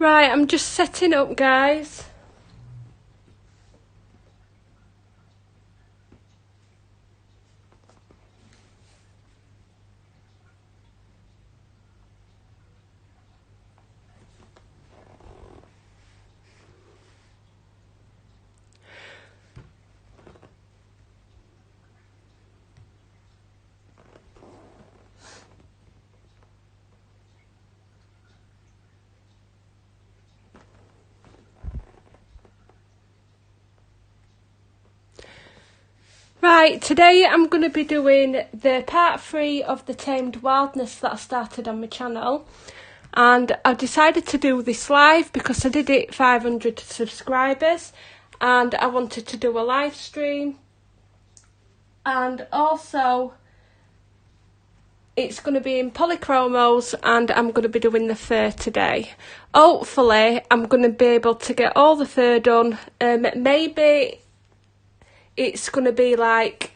Right, I'm just setting up, guys. Right, today I'm going to be doing the part 3 of the Tamed wildness that I started on my channel. And I've decided to do this live because I did it 500 subscribers and I wanted to do a live stream. And also it's going to be in polychomos and I'm going to be doing the fur today. Hopefully I'm going to be able to get all the fur done. Maybe it's going to be like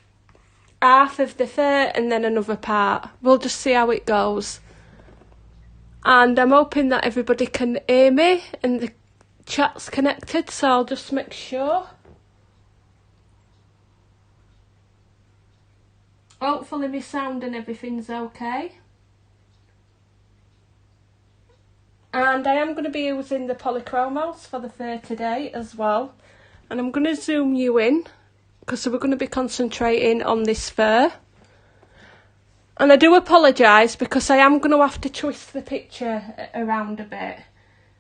half of the fur and then another part. We'll just see how it goes. And I'm hoping that everybody can hear me and the chat's connected, so I'll just make sure. Hopefully my sound and everything's okay. And I am going to be using the polychomos for the fur today as well. And I'm going to zoom you in because we're going to be concentrating on this fur. And I do apologise because I am going to have to twist the picture around a bit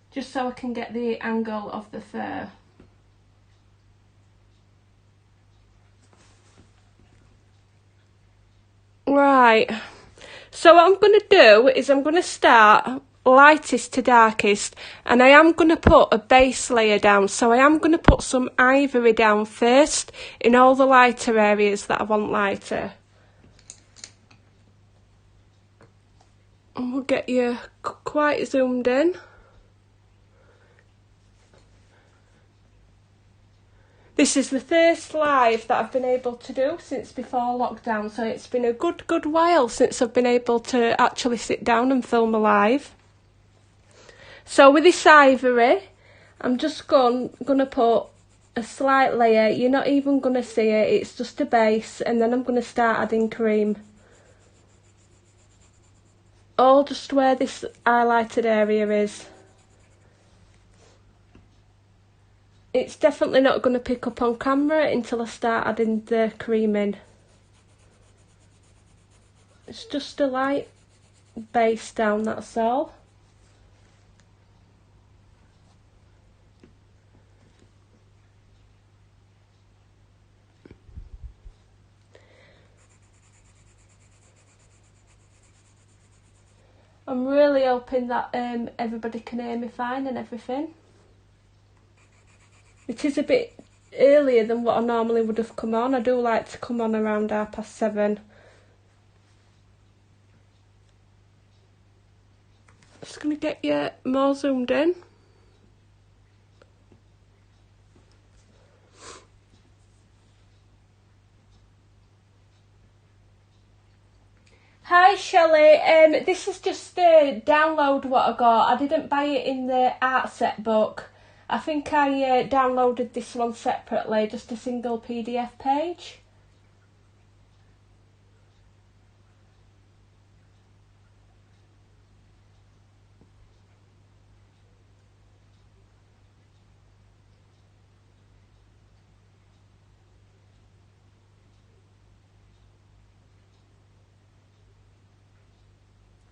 just so I can get the angle of the fur. Right, so what I'm going to do is I'm going to start lightest to darkest and I am going to put a base layer down. So I am going to put some ivory down first in all the lighter areas that I want lighter. And we'll get you quite zoomed in. This is the first live that I've been able to do since before lockdown, so it's been a good while since I've been able to actually sit down and film a live. So with this ivory, I'm just gonna put a slight layer. You're not even gonna see it, it's just a base, and then I'm gonna start adding cream. All just where this highlighted area is. It's definitely not going to pick up on camera until I start adding the cream in. It's just a light base down, that's all. I'm really hoping that everybody can hear me fine and everything. It is a bit earlier than what I normally would have come on. I do like to come on around 7:30. Just going to get you more zoomed in. Hi Shelley, this is just the download what I got. I didn't buy it in the art set book. I think I downloaded this one separately, just a single PDF page.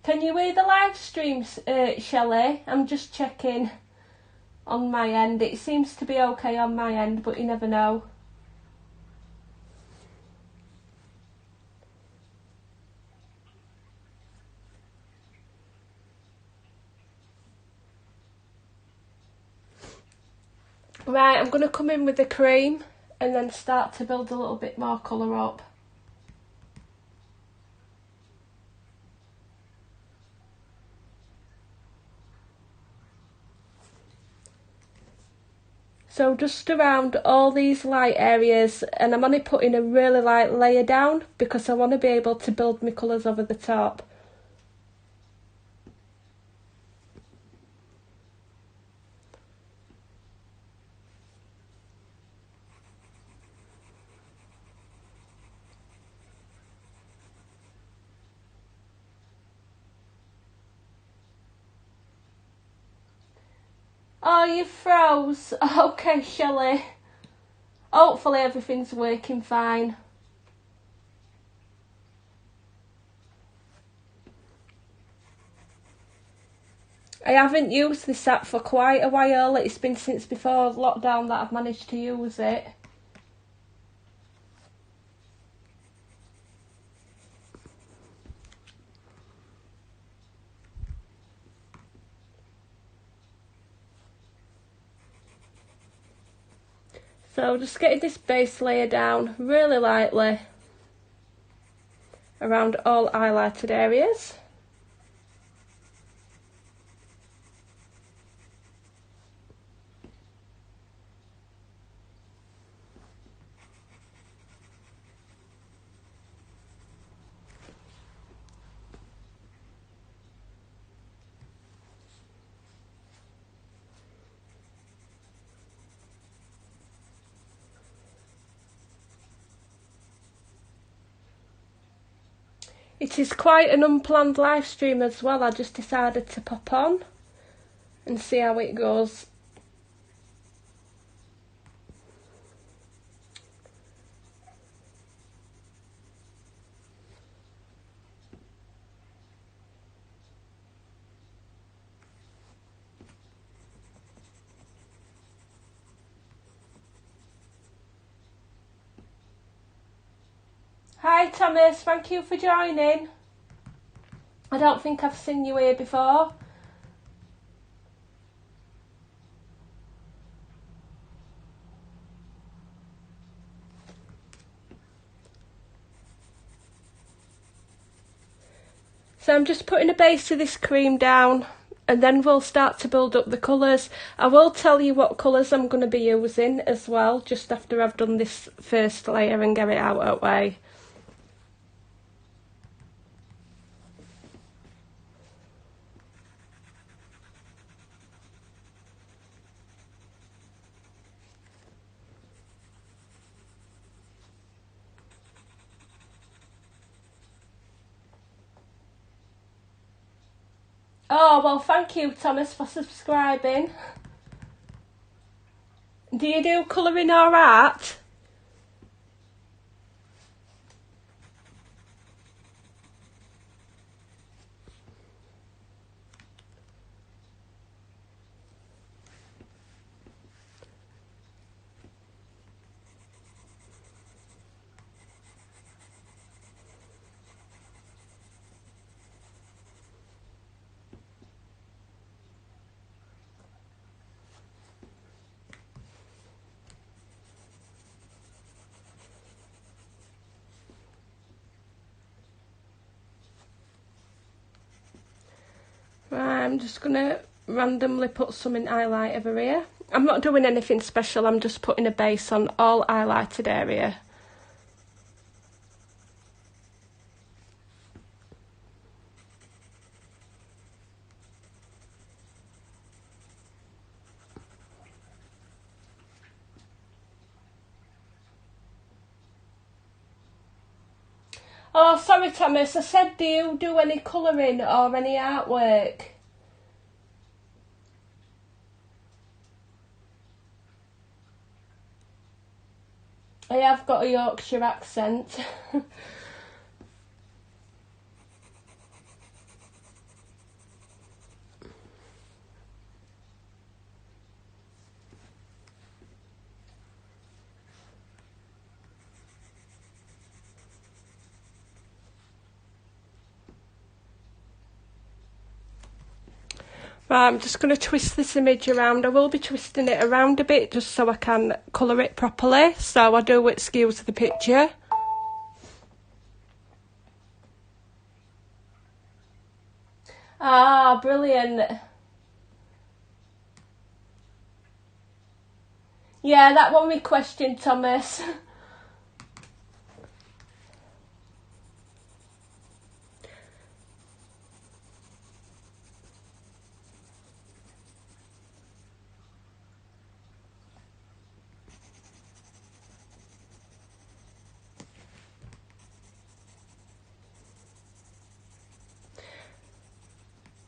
Can you hear the live streams, Shelley? I'm just checking on my end. It seems to be okay on my end, but you never know. Right, I'm going to come in with the cream and then start to build a little bit more colour up. So just around all these light areas, and I'm only putting a really light layer down because I want to be able to build my colours over the top. Oh, you froze. Okay, Shelley. Hopefully everything's working fine. I haven't used this app for quite a while. It's been since before lockdown that I've managed to use it. So just getting this base layer down really lightly around all highlighted areas. It is quite an unplanned live stream as well. I just decided to pop on and see how it goes. Hi Thomas, thank you for joining. I don't think I've seen you here before. So I'm just putting a base of this cream down and then we'll start to build up the colours. I will tell you what colours I'm going to be using as well, just after I've done this first layer and get it out of the way. Oh, well, thank you, Thomas, for subscribing. Do you do colouring or art? Right, I'm just going to randomly put some in highlight over here. I'm not doing anything special, I'm just putting a base on all highlighted area. Oh, sorry Thomas, I said do you do any colouring or any artwork? I have got a Yorkshire accent. Right, I'm just going to twist this image around. I will be twisting it around a bit just so I can colour it properly, so I do excuse the picture. Ah, brilliant. Yeah, that one we questioned, Thomas.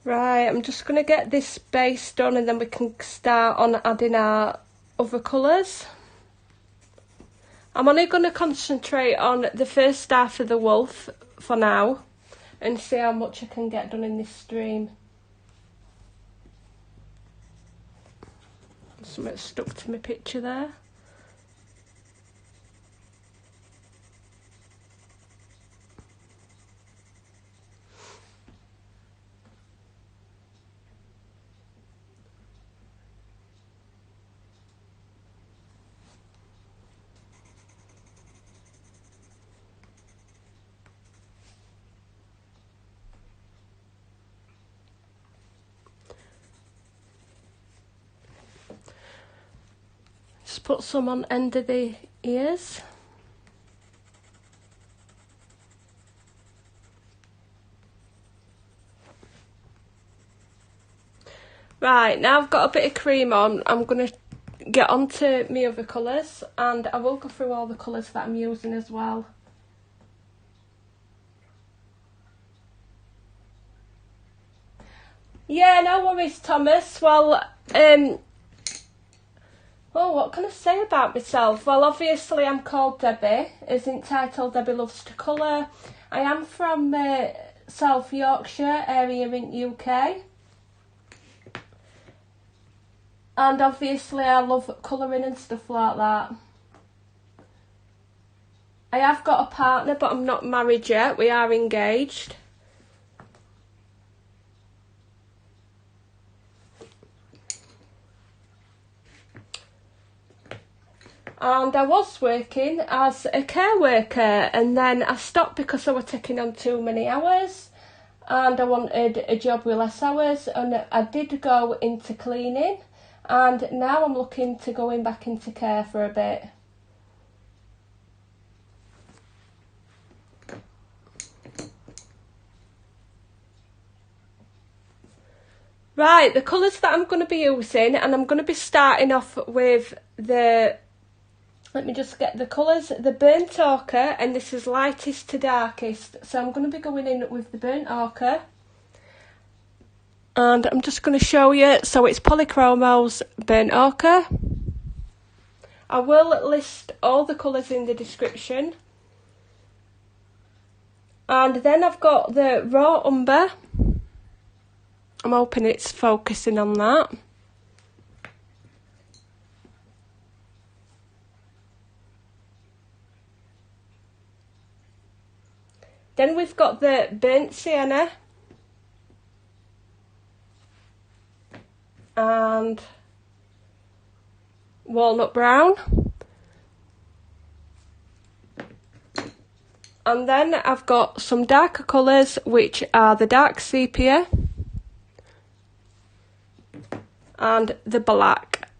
Right, I'm just going to get this base done and then we can start on adding our other colours. I'm only going to concentrate on the first half of the wolf for now and see how much I can get done in this stream. Something stuck to my picture there. Just put some on end of the ears. Right, now I've got a bit of cream on, I'm going to get onto my other colours, and I will go through all the colours that I'm using as well. Yeah, no worries, Thomas. Well, what can I say about myself? Well, obviously I'm called Debbie, as entitled Debbie Loves to Colour. I am from South Yorkshire area in UK. And obviously I love colouring and stuff like that. I have got a partner, but I'm not married yet. We are engaged. And I was working as a care worker, and then I stopped because I was taking on too many hours and I wanted a job with less hours, and I did go into cleaning, and now I'm looking to going back into care for a bit. Right, the colours that I'm going to be using, and I'm going to be starting off with the, let me just get the colours, the burnt ochre, and this is lightest to darkest. So I'm going to be going in with the burnt ochre. And I'm just going to show you, so it's polychomos burnt ochre. I will list all the colours in the description. And then I've got the raw umber. I'm hoping it's focusing on that. Then we've got the burnt sienna. And walnut brown. And then I've got some darker colours, which are the dark sepia and the black.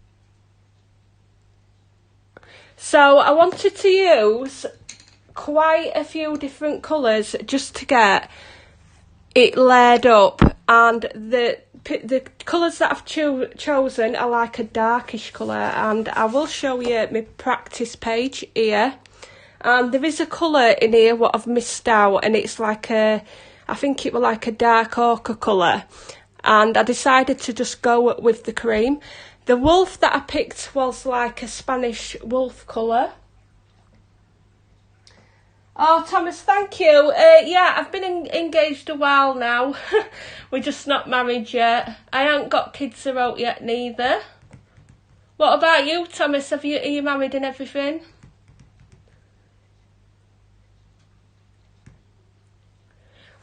So I wanted to use quite a few different colours just to get it layered up, and the colours that I've chosen are like a darkish colour, and I will show you my practice page here. And there is a colour in here what I've missed out, and it's like a, I think it was like a dark ochre colour, and I decided to just go with the cream. The wolf that I picked was like a Spanish wolf colour. Oh, Thomas, thank you. Yeah, I've been engaged a while now. We're just not married yet. I haven't got kids out yet neither. What about you, Thomas? Are you married and everything?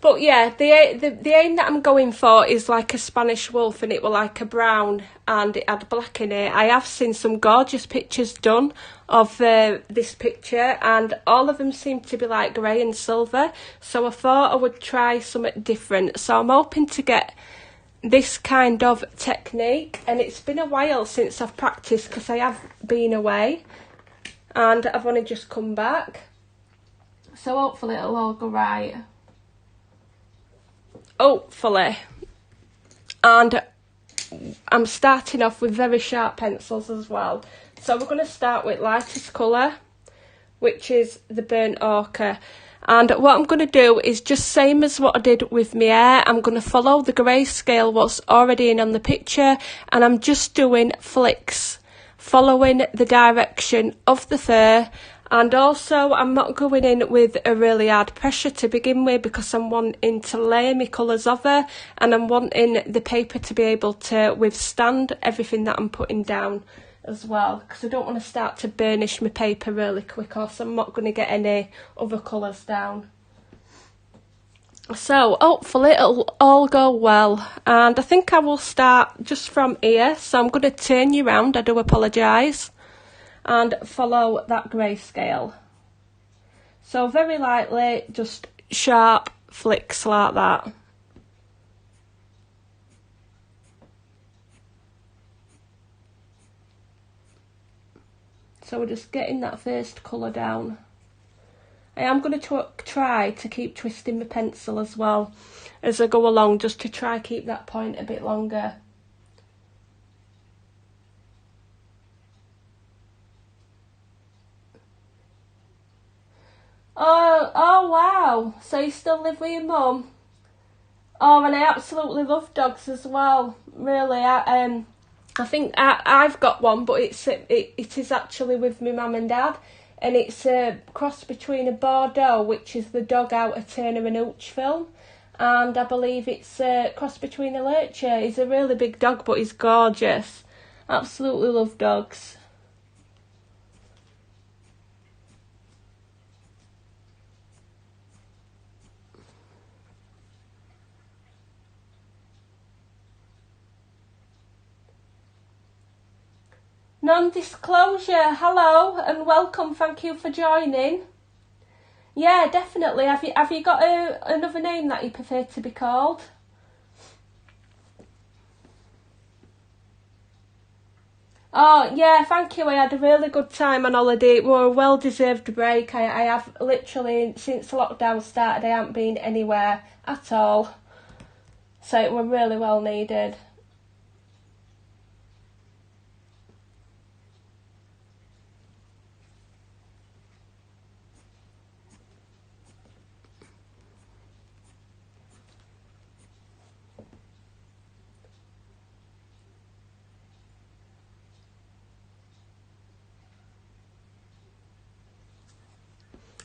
But yeah, the aim that I'm going for is like a Spanish wolf, and it was like a brown and it had black in it. I have seen some gorgeous pictures done of this picture, and all of them seem to be like grey and silver. So I thought I would try something different. So I'm hoping to get this kind of technique, and it's been a while since I've practiced because I have been away and I've only just come back. So hopefully it'll all go right. Hopefully. And I'm starting off with very sharp pencils as well. So we're going to start with lightest colour, which is the burnt ochre. And what I'm going to do is just same as what I did with my hair. I'm going to follow the grayscale what's already in on the picture, and I'm just doing flicks, following the direction of the fur. And also I'm not going in with a really hard pressure to begin with, because I'm wanting to layer my colours over, and I'm wanting the paper to be able to withstand everything that I'm putting down as well, because I don't want to start to burnish my paper really quick, or so I'm not going to get any other colours down. So hopefully it'll all go well, and I think I will start just from here. So I'm going to turn you round, I do apologise, and follow that grayscale. So very lightly, just sharp flicks like that. So we're just getting that first colour down. I am going to try to keep twisting my pencil as well as I go along, just to try keep that point a bit longer. Oh wow, so you still live with your mum? Oh, and I absolutely love dogs as well, really. I think I've got one, but it is actually with my mum and dad, and it's a cross between a Bordeaux, which is the dog out of Turner and Hooch film, and I believe it's a cross between a lurcher. He's a really big dog, but he's gorgeous. Absolutely love dogs. Non-disclosure, hello and welcome, thank you for joining. Yeah, definitely. Have you got another name that you prefer to be called? Oh, yeah, thank you. I had a really good time on holiday. It was a well-deserved break. I have literally, since lockdown started, I haven't been anywhere at all. So it was really well needed.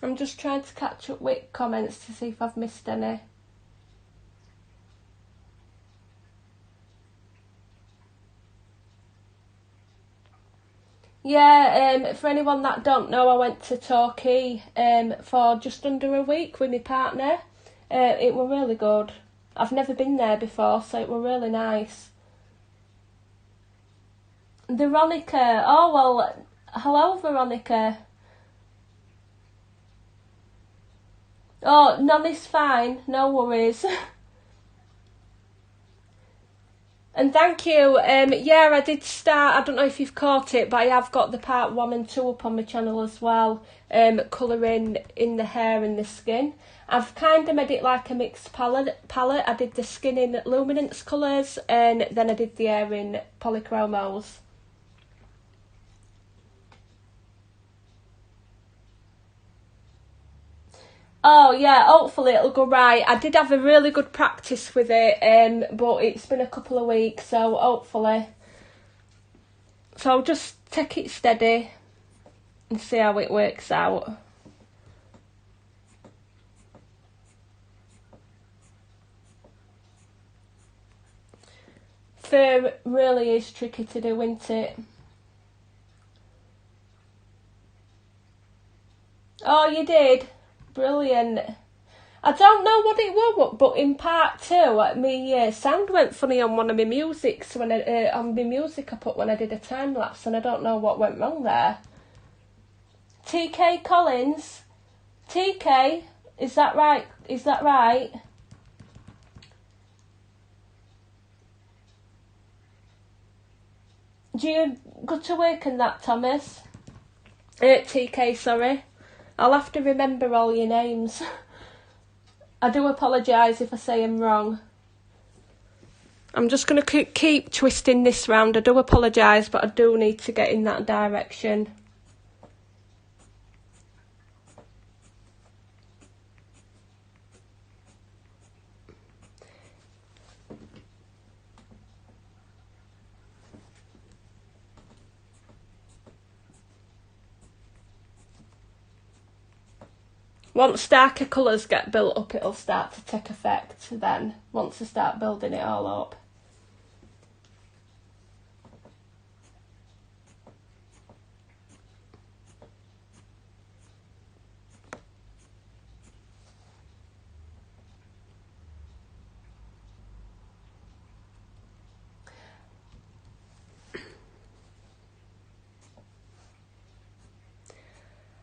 I'm just trying to catch up with comments to see if I've missed any. Yeah, for anyone that don't know, I went to Turkey for just under a week with my partner. It was really good. I've never been there before, so it was really nice. Veronica, oh well, hello Veronica. Oh, none is fine, no worries. And thank you. Yeah, I did start, I don't know if you've caught it, but I have got the part 1 and 2 up on my channel as well, colouring in the hair and the skin. I've kind of made it like a mixed palette. I did the skin in luminance colours, and then I did the hair in polychromos. Oh yeah, hopefully it'll go right. I did have a really good practice with it, but it's been a couple of weeks, so hopefully. So I'll just take it steady and see how it works out. Fur really is tricky to do, isn't it? Oh, you did? Brilliant. I don't know what it was, but in part 2, my sound went funny on one of my musics on my music I put when I did a time lapse, and I don't know what went wrong there. TK Collins, TK, is that right? Is that right? Do you go to work in that, Thomas? TK, sorry. I'll have to remember all your names. I do apologise if I say them wrong. I'm just going to keep twisting this round. I do apologise, but I do need to get in that direction. Once darker colours get built up, it'll start to take effect then, once I start building it all up.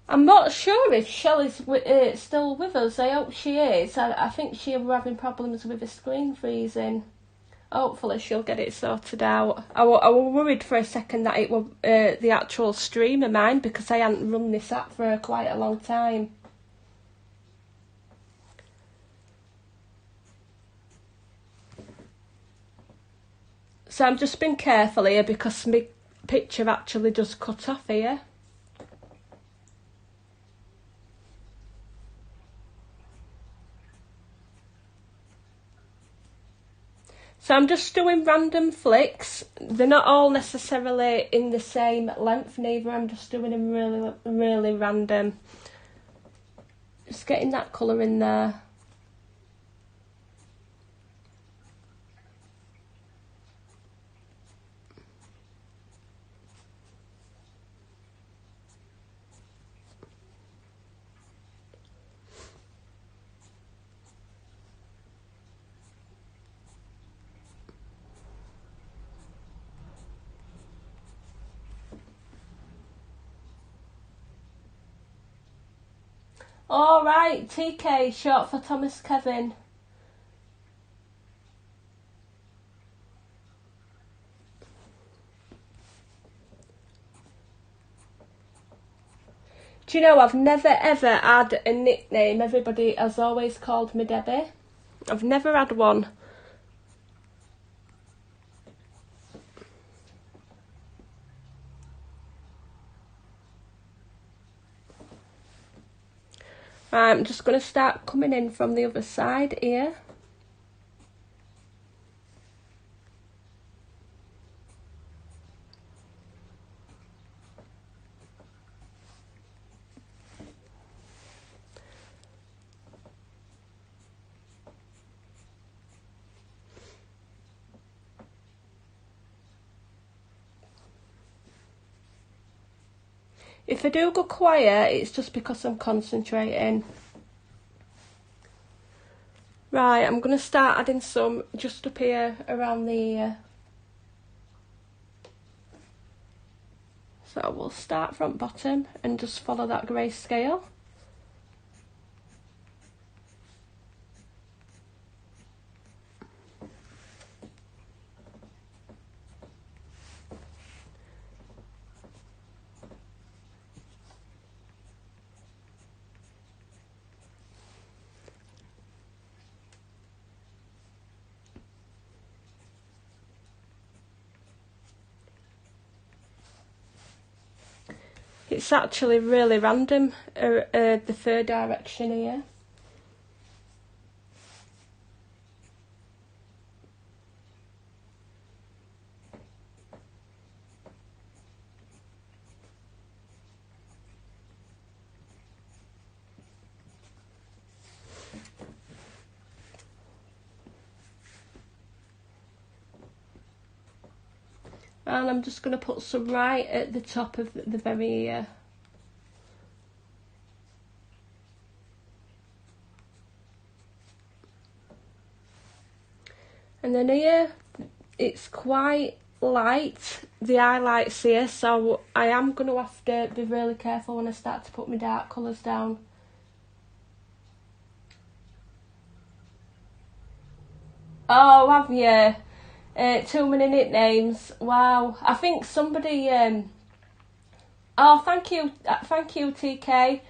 I'm not sure if Shelley's still with us. I hope she is. I think she was having problems with the screen freezing. Hopefully she'll get it sorted out. I was worried for a second that it was the actual stream of mine, because I hadn't run this app for quite a long time. So I'm just being careful here, because my picture actually does cut off here. So I'm just doing random flicks. They're not all necessarily in the same length neither. I'm just doing them really, really random. Just getting that colour in there. All right, TK, short for Thomas Kevin. Do you know, I've never ever had a nickname. Everybody has always called me Debbie. I've never had one. I'm just going to start coming in from the other side here. If I do go quiet, it's just because I'm concentrating. Right, I'm going to start adding some just up here around the ear. So we'll start from bottom and just follow that grey scale. It's actually really random, the third direction here. And I'm just going to put some right at the top of the very ear. And then here, it's quite light, the highlights here, so I am going to have to be really careful when I start to put my dark colours down. Oh, have you? Too many nicknames. Wow. I think somebody... Oh, thank you, TK.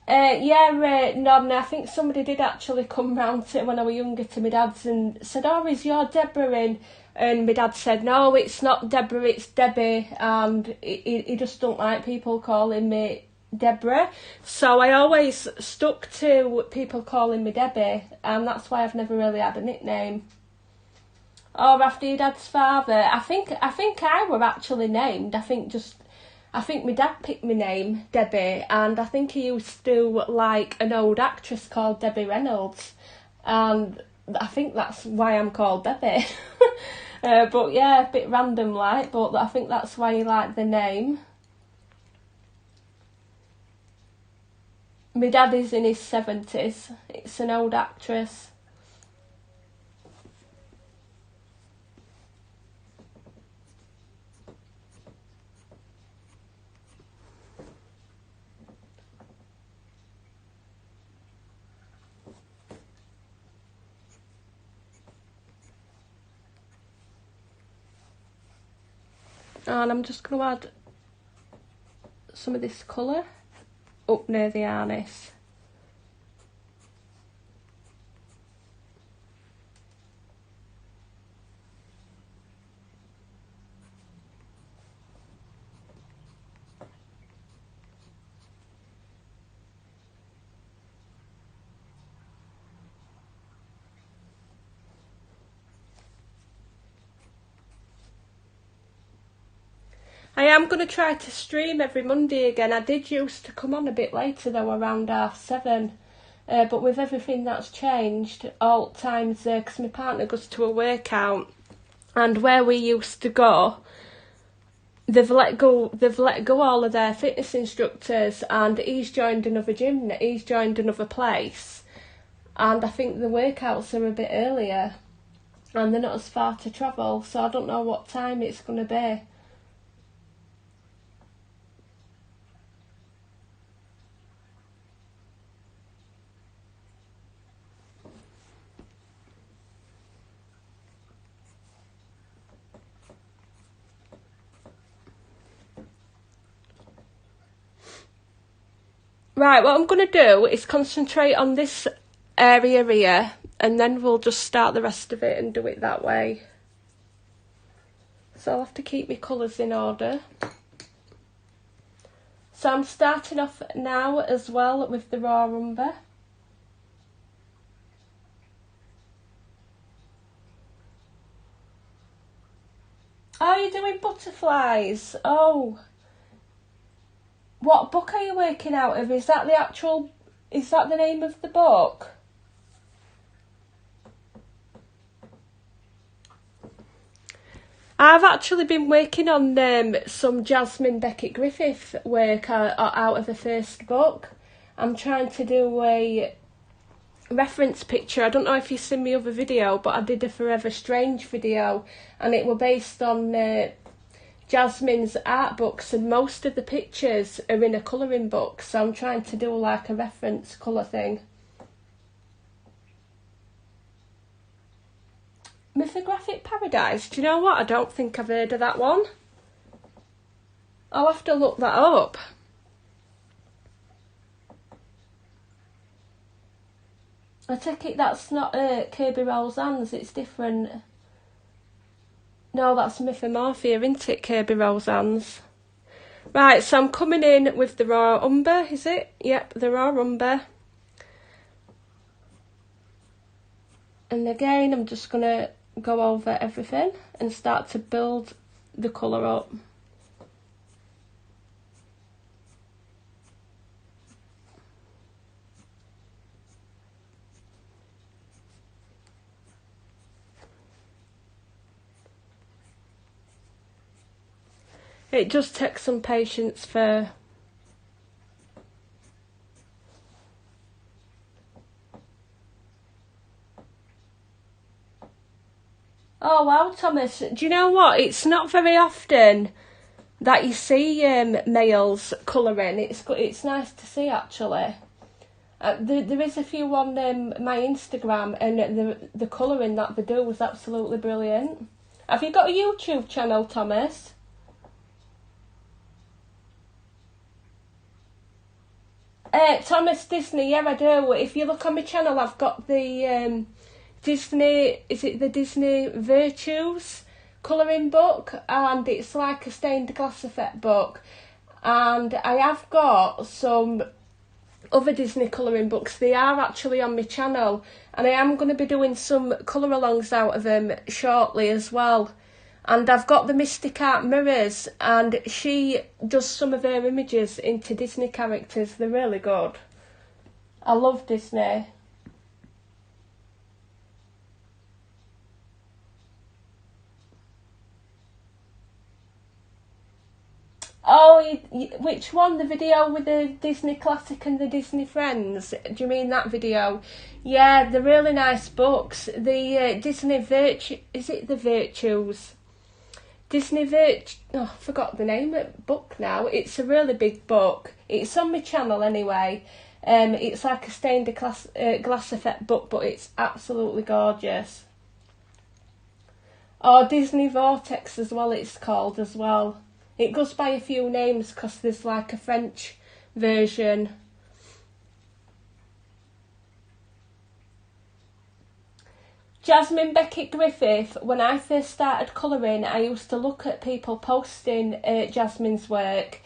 No, I think somebody did actually come round to when I was younger to my dad's and said, "Oh, is your Deborah in?" And my dad said, "No, it's not Deborah, it's Debbie." And he just don't like people calling me Deborah. So I always stuck to people calling me Debbie, and that's why I've never really had a nickname. Or after your dad's father, I think I were actually named. I think just I think my dad picked my name, Debbie, and I think he used to like an old actress called Debbie Reynolds, and I think that's why I'm called Debbie. But yeah, a bit random like, but I think that's why he liked the name. My dad is in his 70s. It's an old actress. And I'm just going to add some of this colour up near the harness. I am going to try to stream every Monday again. I did used to come on a bit later though, around 7:30. But with everything that's changed, all times, because my partner goes to a workout, and where we used to go, they've let go all of their fitness instructors, and he's joined another gym, he's joined another place, and I think the workouts are a bit earlier, and they're not as far to travel, so I don't know what time it's going to be. Right, what I'm going to do is concentrate on this area here, and then we'll just start the rest of it and do it that way. So I'll have to keep my colours in order. So I'm starting off now as well with the raw umber. Oh, you're doing butterflies. Oh. What book are you working out of? Is that the name of the book? I've actually been working on some Jasmine Beckett Griffith work out of the first book. I'm trying to do a reference picture. I don't know if you've seen my other video, but I did a Forever Strange video, and it were based on Jasmine's art books, and most of the pictures are in a colouring book, so I'm trying to do like a reference colour thing. Mythographic Paradise, do you know what? I don't think I've heard of that one. I'll have to look that up. I take it that's not Kirby Roseanne's, it's different. No, that's Mythomorphia, isn't it, Kirby Roseanne's? Right, so I'm coming in with the raw umber, is it? Yep, the raw umber. And again, I'm just going to go over everything and start to build the colour up. It just takes some patience for... Oh wow, Thomas, do you know what? It's not very often that you see males colouring. It's nice to see, actually. There is a few on my Instagram, and the colouring that they do was absolutely brilliant. Have you got a YouTube channel, Thomas? Thomas Disney, yeah, I do. If you look on my channel, I've got the Disney, is it the Disney Virtues colouring book, and it's like a stained glass effect book, and I have got some other Disney colouring books. They are actually on my channel, and I am going to be doing some colour alongs out of them shortly as well. And I've got the Mystic Art mirrors, and she does some of her images into Disney characters. They're really good. I love Disney. Oh, which one? The video with the Disney Classic and the Disney Friends? Do you mean that video? Yeah, they're really nice books. The Disney Virtue... Is it The Virtues? Disney Virtue... Oh, I forgot the name of the book now. It's a really big book. It's on my channel anyway. It's like a stained glass effect book, but it's absolutely gorgeous. Or Disney Vortex as well, it's called as well. It goes by a few names because there's like a French version. Jasmine Beckett Griffith, when I first started colouring, I used to look at people posting Jasmine's work.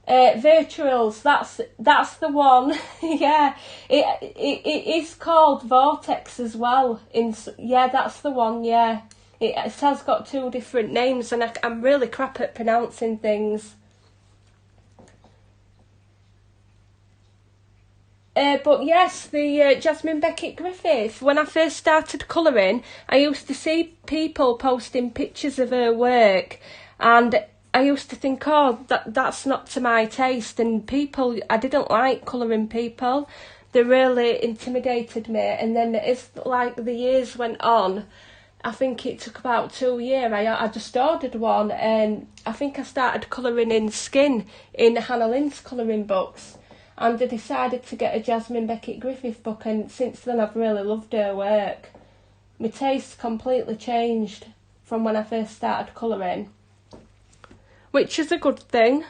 Virtuals, that's the one. Yeah, it is called Vortex as well. Yeah, that's the one, yeah. It has got two different names, and I'm really crap at pronouncing things. But yes, the Jasmine Beckett Griffith. When I first started colouring, I used to see people posting pictures of her work, and I used to think, oh, that's not to my taste. And people, I didn't like colouring people. They really intimidated me. And then as like the years went on, I think it took about 2 years. I just ordered one, and I think I started colouring in skin in Hannah Lynn's colouring books, and I decided to get a Jasmine Beckett Griffith book, and since then I've really loved her work. My taste completely changed from when I first started colouring, which is a good thing.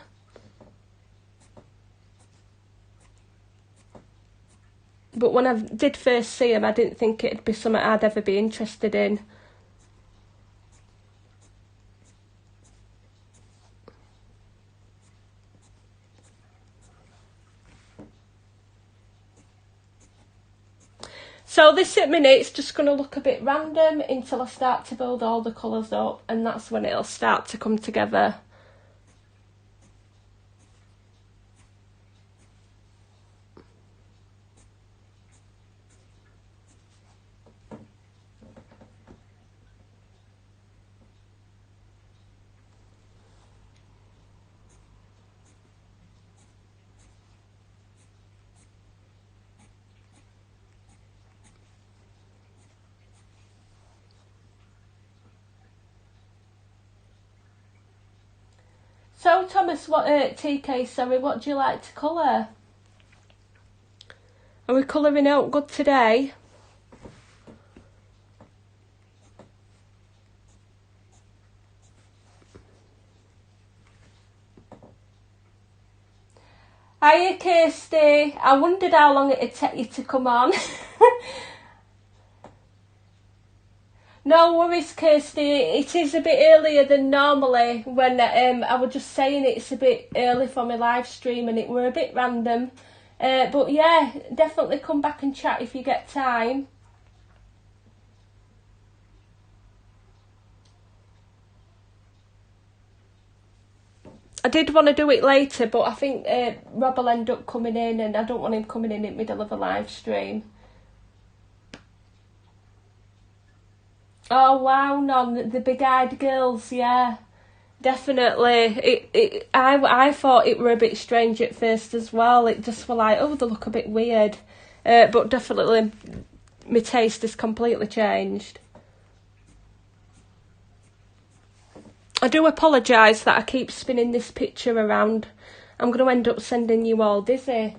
But when I did first see them, I didn't think it'd be something I'd ever be interested in. So this at minute's just going to look a bit random until I start to build all the colours up, and that's when it'll start to come together. So Thomas, TK, sorry, what do you like to colour? Are we colouring out good today? Hiya Kirsty, I wondered how long it'd take you to come on. No worries, Kirsty. It is a bit earlier than normally. When I was just saying it's a bit early for my live stream, and it were a bit random. But yeah, definitely come back and chat if you get time. I did want to do it later, but I think Rob will end up coming in, and I don't want him coming in the middle of a live stream. Oh wow, non the big-eyed girls, yeah, definitely. I thought it were a bit strange at first as well. It just were like, oh, they look a bit weird, but definitely my taste has completely changed. I do apologise that I keep spinning this picture around. I'm going to end up sending you all dizzy.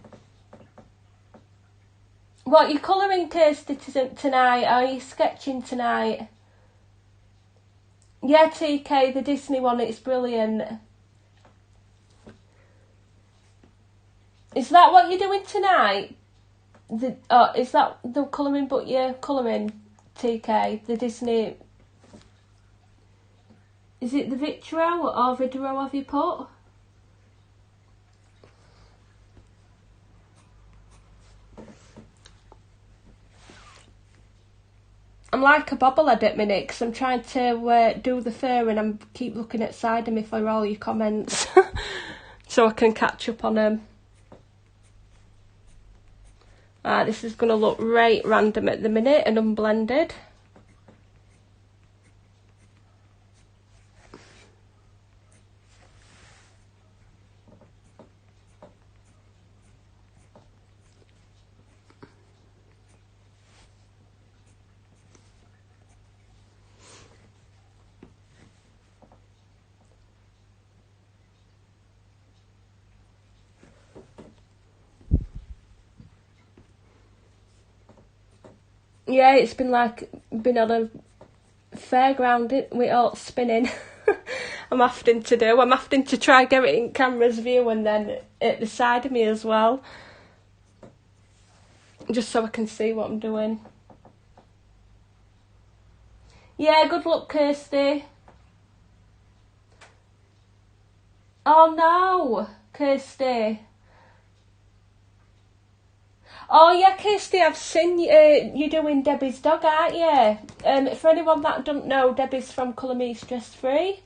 What, you colouring, Kirsty, tonight? Are you sketching tonight? Yeah, TK, the Disney one, it's brilliant. Is that what you're doing tonight? Is that the colouring book you're colouring, TK? The Disney... Is it the Vitro or Vidro have you put? I'm like a bobblehead at minute because I'm trying to do the fur and I'm keep looking outside of me for all your comments so I can catch up on them. This is going to look right random at the minute and unblended. Yeah, it's been like been on a fairground with all spinning. I'm having to try get it in camera's view and then at the side of me as well, just so I can see what I'm doing. Yeah, good luck, Kirsty. Oh no, Kirsty. Oh yeah, Kirsty, I've seen you doing Debbie's dog, aren't you? For anyone that don't know, Debbie's from Colour Me Stress Free,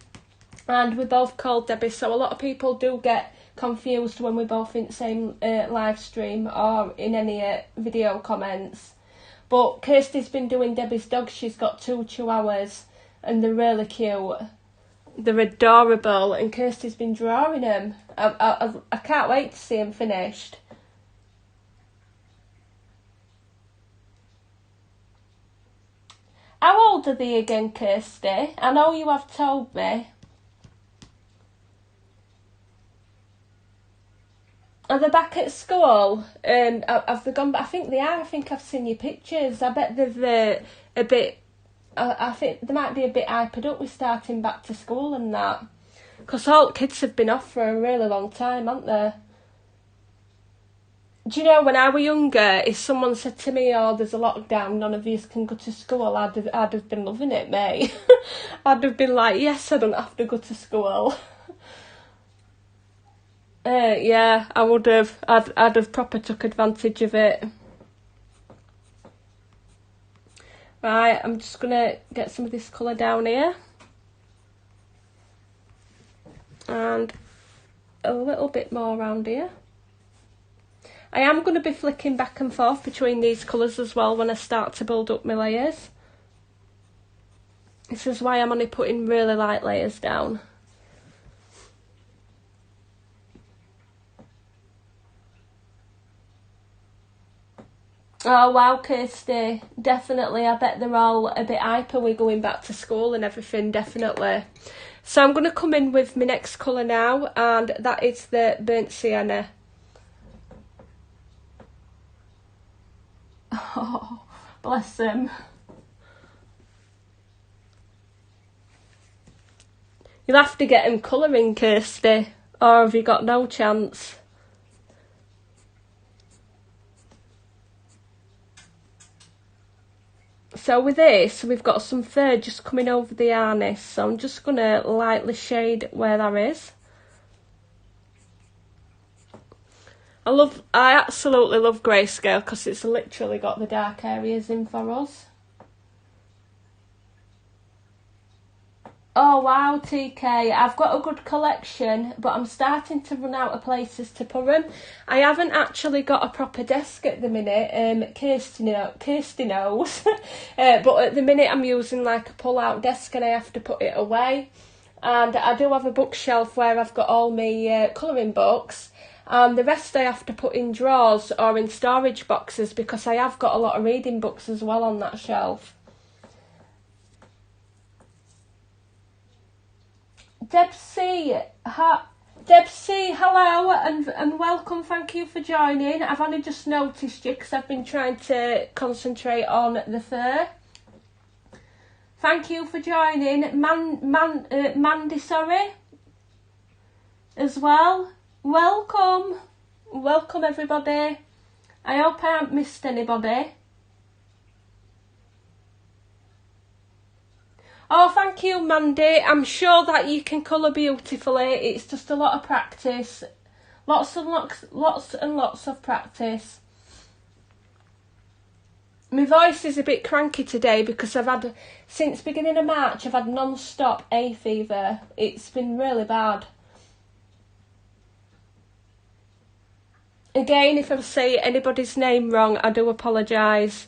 and we're both called Debbie, so a lot of people do get confused when we're both in the same live stream or in any video comments. But Kirsty's been doing Debbie's dog. She's got 2 chihuahuas, and they're really cute. They're adorable, and Kirsty's been drawing them. I can't wait to see them finished. How old are they again, Kirsty? I know you have told me. Are they back at school? Have they gone? I think they are. I think I've seen your pictures. I bet they've a bit. I think they might be a bit hyped up with starting back to school and that. Because all kids have been off for a really long time, haven't they? Do you know, when I were younger, if someone said to me, oh, there's a lockdown, none of you can go to school, I'd have been loving it, mate. I'd have been like, yes, I don't have to go to school. Yeah, I would have. I'd have proper took advantage of it. Right, I'm just going to get some of this colour down here. And a little bit more around here. I am going to be flicking back and forth between these colours as well when I start to build up my layers. This is why I'm only putting really light layers down. Oh wow, Kirsty, definitely. I bet they're all a bit hyper with going back to school and everything, definitely. So I'm going to come in with my next colour now, and that is the burnt sienna. Oh, bless them. You'll have to get them colouring, Kirsty, or have you got no chance? So with this, we've got some fur just coming over the harness, so I'm just going to lightly shade where that is. I absolutely love grayscale because it's literally got the dark areas in for us. Oh wow, TK, I've got a good collection, but I'm starting to run out of places to put them. I haven't actually got a proper desk at the minute. Kirsty knows. But at the minute I'm using like a pull-out desk and I have to put it away. And I do have a bookshelf where I've got all my colouring books. The rest I have to put in drawers or in storage boxes because I have got a lot of reading books as well on that shelf. Debsy, hello and welcome. Thank you for joining. I've only just noticed you because I've been trying to concentrate on the fur. Thank you for joining, Mandy. Sorry, as well. Welcome everybody. I hope I haven't missed anybody. Oh, thank you, Mandy. I'm sure that you can colour beautifully. It's just a lot of practice. Lots and lots of practice. My voice is a bit cranky today because since beginning of March, I've had non-stop hay fever. It's been really bad. Again, if I say anybody's name wrong, I do apologise.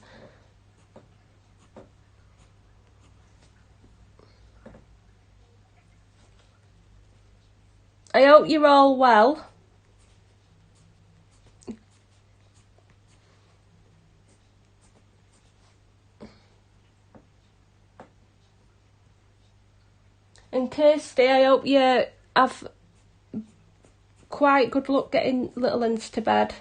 I hope you're all well. And Kirsty, I hope you have quite good luck getting little ones to bed.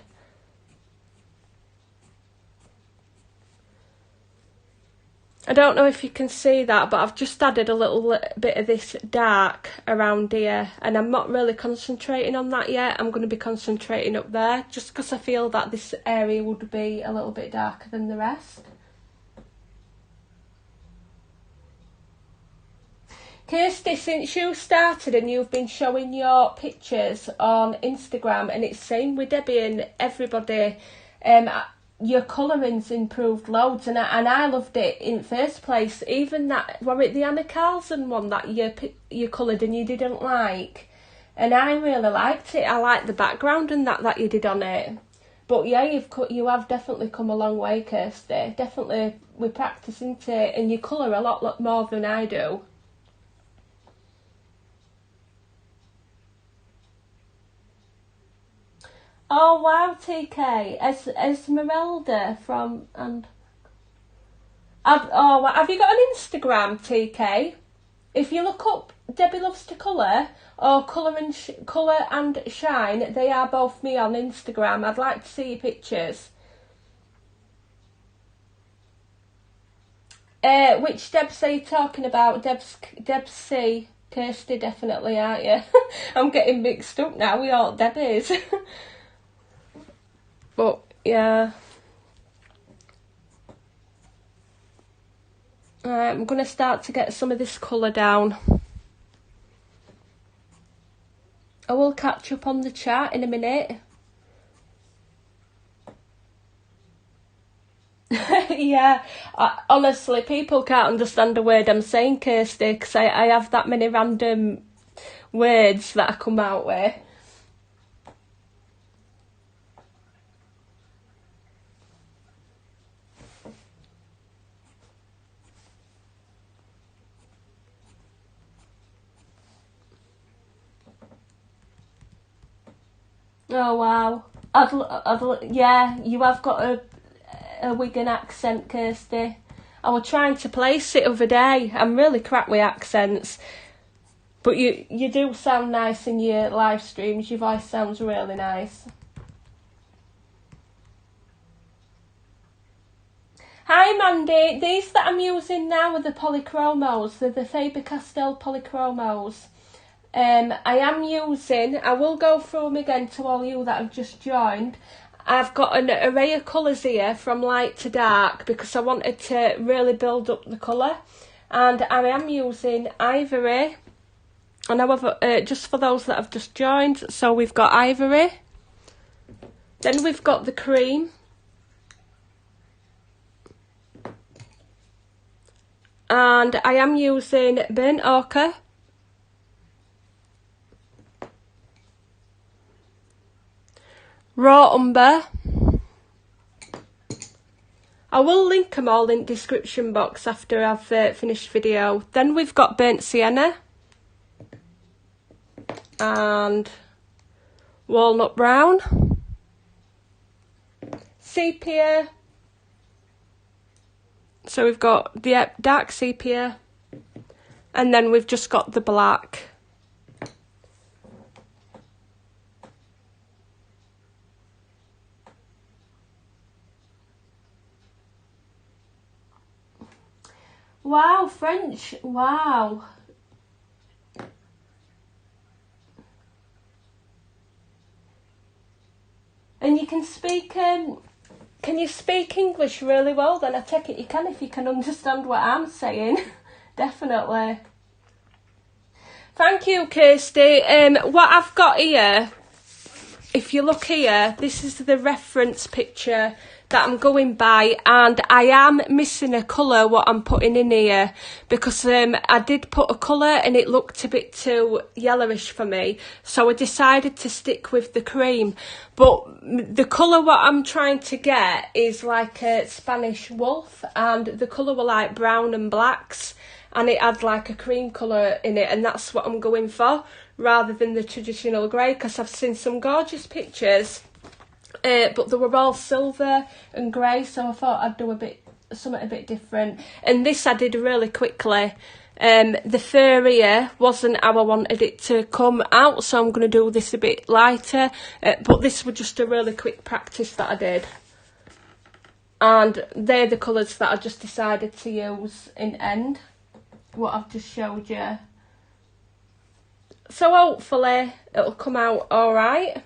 I don't know if you can see that, but I've just added a little bit of this dark around here, and I'm not really concentrating on that yet. I'm going to be concentrating up there, just because I feel that this area would be a little bit darker than the rest. Kirsty, since you started and you've been showing your pictures on Instagram, and it's same with Debbie and everybody, your colouring's improved loads, and I loved it in the first place. Even that, were it the Anna Carlson one that you coloured and you didn't like? And I really liked it. I liked the background and that you did on it. But yeah, you have definitely come a long way, Kirsty. Definitely, we practice into it, and you colour a lot more than I do. Oh wow, TK, Esmeralda from have you got an Instagram, TK? If you look up Debbie Loves to Colour or Colour and Shine, they are both me on Instagram. I'd like to see your pictures. Which Debs are you talking about? Debs C. Kirsty, definitely, aren't you? I'm getting mixed up now with all Debbies. But yeah, I'm going to start to get some of this colour down. I will catch up on the chat in a minute. Yeah, honestly, people can't understand a word I'm saying, Kirsty, because I have that many random words that I come out with. Oh wow! Yeah, you have got a Wigan accent, Kirsty. I was trying to place it the other day. I'm really crap with accents, but you do sound nice in your live streams. Your voice sounds really nice. Hi Mandy, these that I'm using now are the polychromos. They're the Faber-Castell polychromos. I will go through them again to all you that have just joined. I've got an array of colours here from light to dark because I wanted to really build up the colour. And I am using ivory. And however, just for those that have just joined, so we've got ivory. Then we've got the cream. And I am using burnt ochre. Raw umber. I will link them all in the description box after I've finished video. Then we've got burnt sienna and walnut brown, sepia. So we've got the dark sepia, and then we've just got the black. Wow, French, wow. And you can speak, can you speak English really well then? I take it you can if you can understand what I'm saying. Definitely. Thank you, Kirsty. What I've got here, if you look here, this is the reference picture that I'm going by, and I am missing a colour what I'm putting in here, because I did put a colour and it looked a bit too yellowish for me, so I decided to stick with the cream. But the colour what I'm trying to get is like a Spanish wolf, and the colour were like brown and blacks, and it had like a cream colour in it, and that's what I'm going for rather than the traditional grey, because I've seen some gorgeous pictures. But they were all silver and grey, so I thought I'd do something a bit different. And this I did really quickly. The fur here wasn't how I wanted it to come out, so I'm going to do this a bit lighter. But this was just a really quick practice that I did. And they're the colours that I just decided to use in end, what I've just showed you. So hopefully it'll come out alright.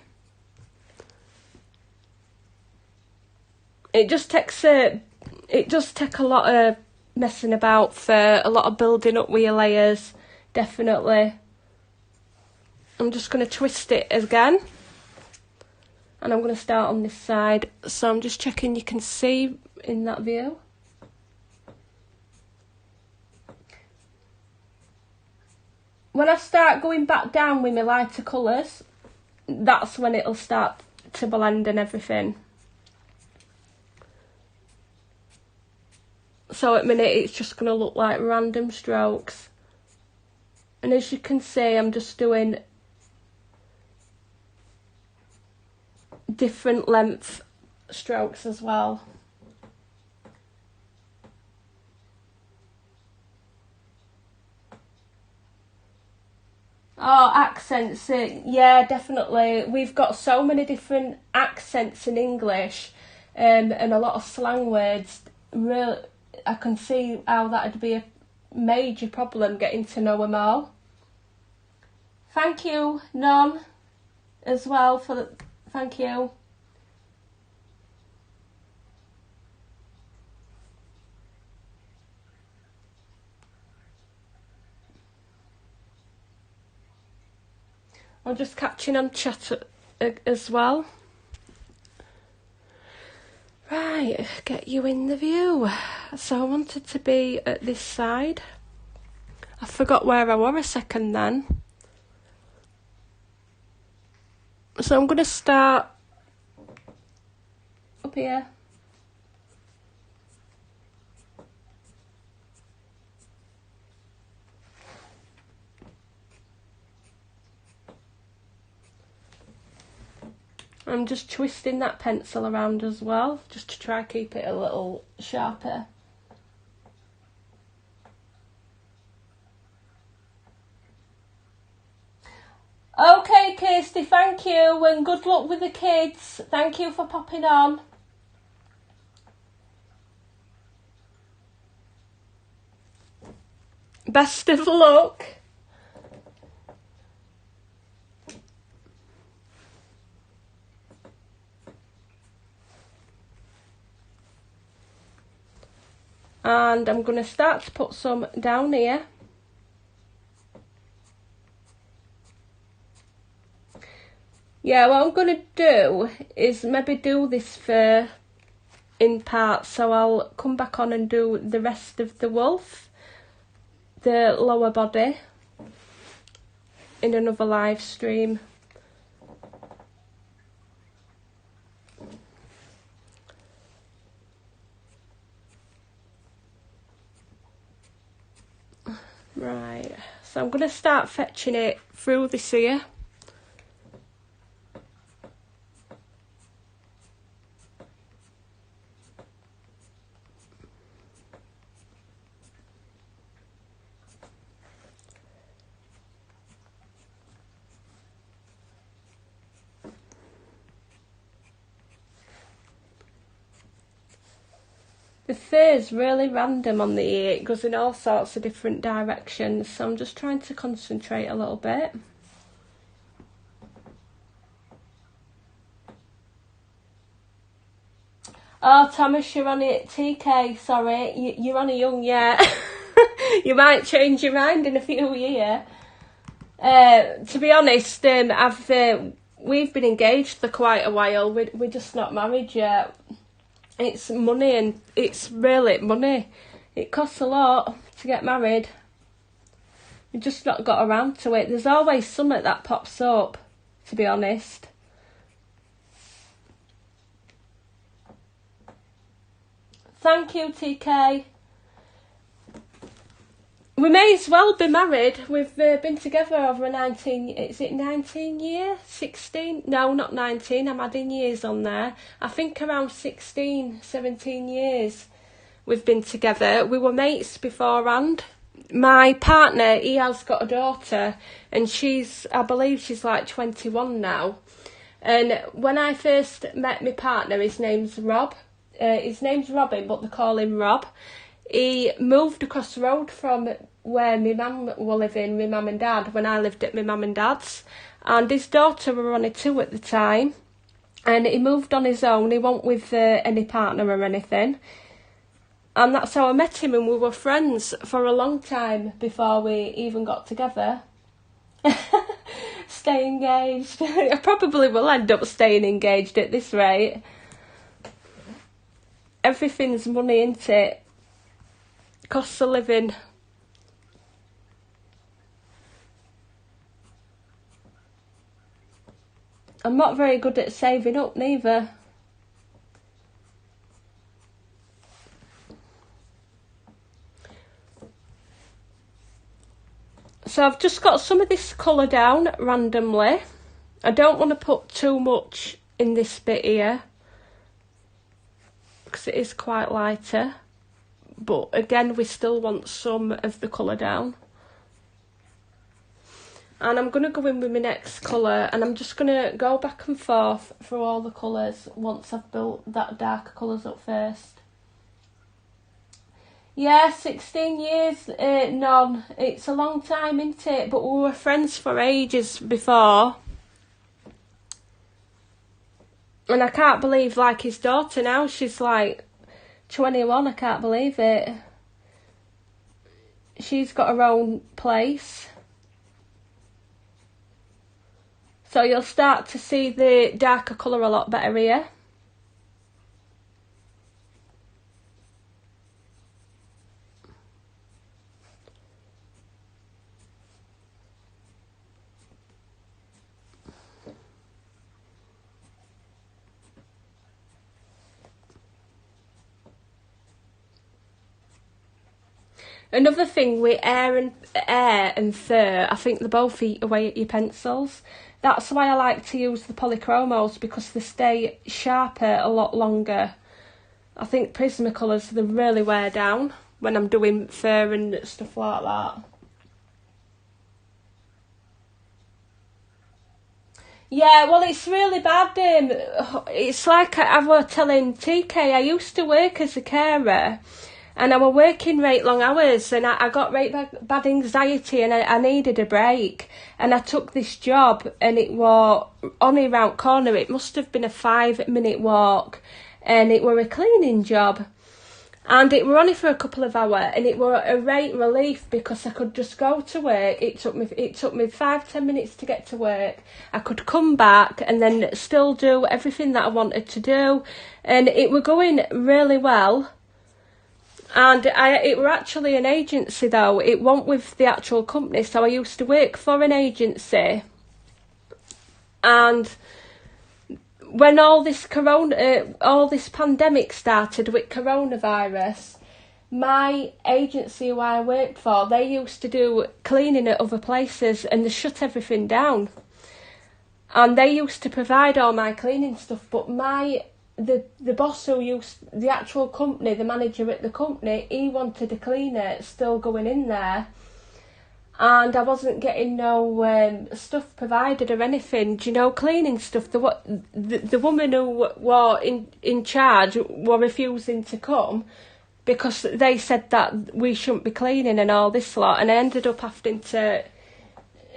It just takes a lot of messing about for a lot of building up with your layers, definitely. I'm just going to twist it again, and I'm going to start on this side, so I'm just checking you can see in that view. When I start going back down with my lighter colours, that's when it'll start to blend and everything. So at the minute it's just going to look like random strokes. And as you can see, I'm just doing different length strokes as well. Oh, accents, yeah, definitely. We've got so many different accents in English, and a lot of slang words. Really, I can see how that'd be a major problem getting to know them all. Thank you, Non, as well for the. Thank you. I'm just catching on chat as well. Right, get you in the view. So I wanted to be at this side. I forgot where I were a second then. So I'm going to start up here. I'm just twisting that pencil around as well, just to try keep it a little sharper. Okay, Kirsty, thank you, and good luck with the kids. Thank you for popping on. Best of luck. And I'm going to start to put some down here. Yeah, what I'm going to do is maybe do this fur in parts, so I'll come back on and do the rest of the wolf, the lower body, in another live stream. Right, so I'm going to start fetching it through this here. The fur's really random on the ear, it goes in all sorts of different directions, so I'm just trying to concentrate a little bit. Oh, Thomas, you're on it. TK, sorry, you're on a young yet. You might change your mind in a few years. To be honest, we've been engaged for quite a while. We're just not married yet. It's money, and it's really money. It costs a lot to get married. We've just not got around to it. There's always something that pops up, to be honest. Thank you, TK. We may as well be married. We've been together over 19... Is it 19 years? 16? No, not 19. I'm adding years on there. I think around 16, 17 years we've been together. We were mates beforehand. My partner, he has got a daughter, and I believe she's like 21 now. And when I first met my partner, his name's Rob. His name's Robin, but they call him Rob. He moved across the road from where my mum were living, my mum and dad, when I lived at my mum and dad's. And his daughter were only 2 at the time. And he moved on his own. He wasn't with any partner or anything. And that's how I met him, and we were friends for a long time before we even got together. Stay engaged. I probably will end up staying engaged at this rate. Everything's money, isn't it? Costs of living. I'm not very good at saving up neither. So I've just got some of this colour down randomly. I don't want to put too much in this bit here, because it is quite lighter. But again, we still want some of the colour down. And I'm going to go in with my next colour, and I'm just going to go back and forth through all the colours once I've built that darker colours up first. Yeah, 16 years, none. It's a long time, isn't it? But we were friends for ages before. And I can't believe, like, his daughter now, she's like 21, I can't believe it. She's got her own place. So you'll start to see the darker colour a lot better here. Another thing with air and fur, I think they both eat away at your pencils. That's why I like to use the polychromos, because they stay sharper a lot longer. I think Prismacolors, they really wear down when I'm doing fur and stuff like that. Yeah, well, it's really bad. It's like I was telling TK, I used to work as a carer, and I was working right long hours, and I got right bad anxiety, and I needed a break. And I took this job, and it was only round corner. It must have been a 5-minute walk, and it were a cleaning job. And it were only for a couple of hours, and it were a great relief, because I could just go to work. It took me 5-10 minutes to get to work. I could come back and then still do everything that I wanted to do, and it were going really well. And it were actually an agency though. It wasn't with the actual company, so I used to work for an agency. And when all this pandemic started with coronavirus, my agency who I worked for, they used to do cleaning at other places, and they shut everything down. And they used to provide all my cleaning stuff, but the boss who used the actual company, the manager at the company, he wanted a cleaner still going in there. And I wasn't getting no stuff provided or anything, do you know, cleaning stuff. The woman who were in charge were refusing to come, because they said that we shouldn't be cleaning and all this lot. And I ended up having to,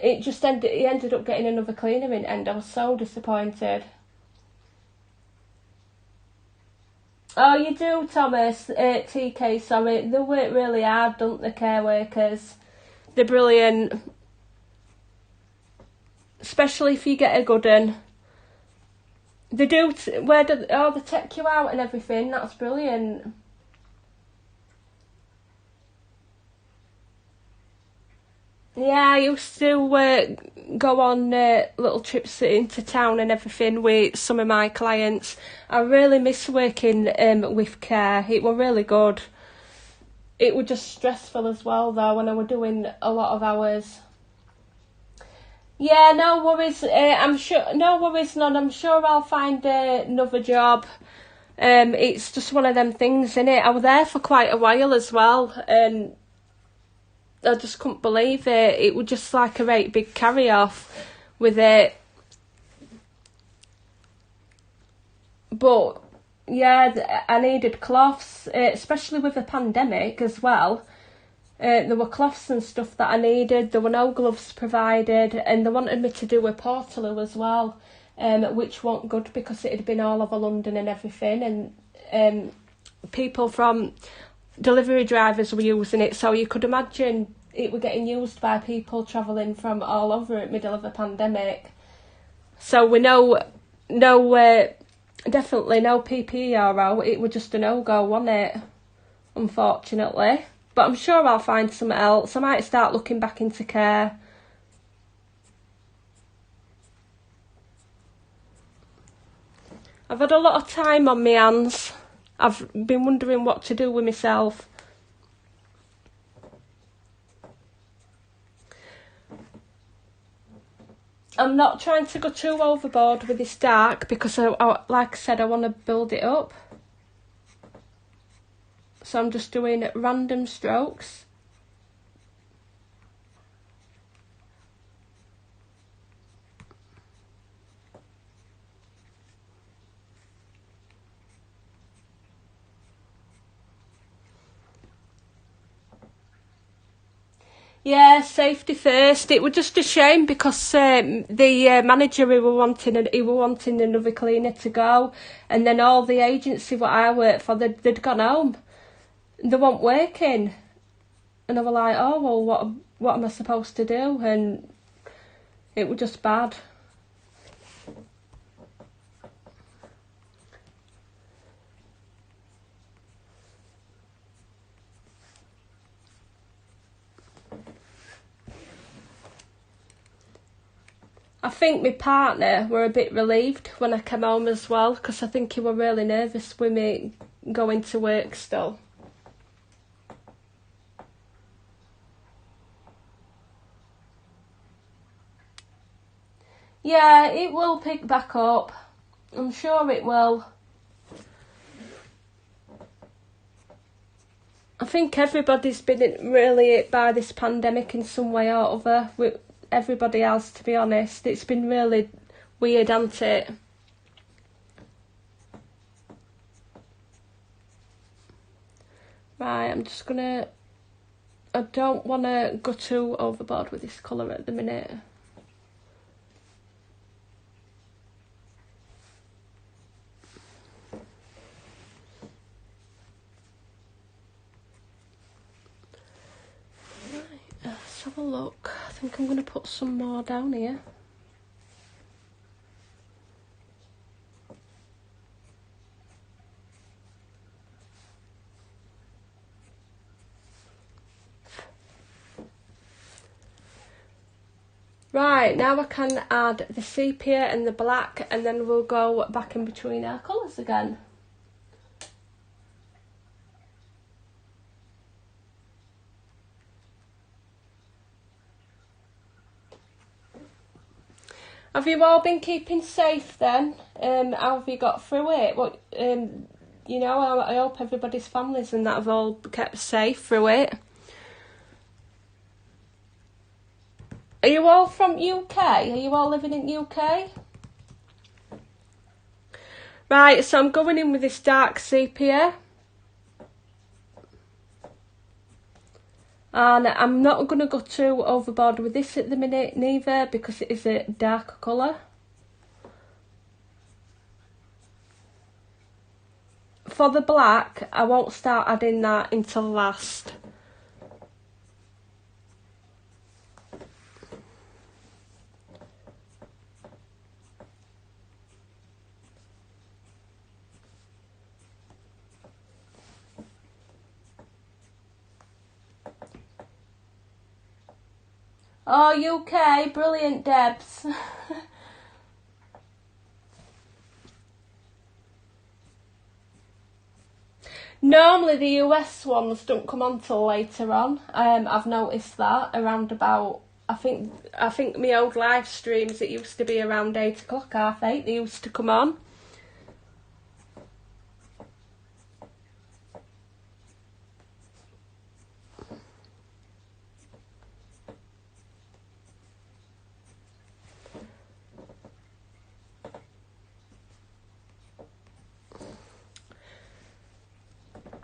he ended up getting another cleaner in, and I was so disappointed. Oh, you do, Thomas, TK, sorry. They work really hard, don't they, care workers? They're brilliant. Especially if you get a good one. They do, they take you out and everything, that's brilliant. Yeah, I used to go on little trips into town and everything with some of my clients. I really miss working with care. It was really good. It was just stressful as well though when I was doing a lot of hours. Yeah, no worries. I'm sure. No worries, none. I'm sure I'll find another job. It's just one of them things, innit? I was there for quite a while as well, and I just couldn't believe it. It was just like a right big carry off with it. But yeah, I needed cloths, especially with the pandemic as well. There were cloths and stuff that I needed. There were no gloves provided, and they wanted me to do a portaloo as well, which wasn't good because it had been all over London and everything, and people from delivery drivers were using it, so you could imagine it were getting used by people travelling from all over at middle of a pandemic. So we know, definitely no PPE or out. It was just a no-go, wasn't it? Unfortunately. But I'm sure I'll find something else. I might start looking back into care. I've had a lot of time on my hands. I've been wondering what to do with myself. I'm not trying to go too overboard with this dark because, like I said, I want to build it up. So I'm just doing random strokes. Yeah, safety first. It was just a shame because the manager he were wanting another cleaner to go, and then all the agency what I worked for they'd gone home. They weren't working, and I was like, oh well, what am I supposed to do? And it was just bad. I think my partner were a bit relieved when I came home as well because I think he were really nervous with me going to work still. Yeah, it will pick back up. I'm sure it will. I think everybody's been really hit by this pandemic in some way or other. With everybody else, to be honest, it's been really weird, hasn't it? Right, I'm just gonna. I don't want to go too overboard with this colour at the minute. Let's have a look. I think I'm going to put some more down here. Right, now I can add the sepia and the black, and then we'll go back in between our colours again. Have you all been keeping safe then? How have you got through it? I hope everybody's families and that have all kept safe through it. Are you all from UK? Are you all living in UK? Right, so I'm going in with this dark sepia. And I'm not going to go too overboard with this at the minute neither because it is a dark colour. For the black, I won't start adding that until last. Oh, UK, brilliant, Debs. Normally the US ones don't come on till later on. I've noticed that around about, I think my old live streams, it used to be around 8 o'clock, 8:30, they used to come on.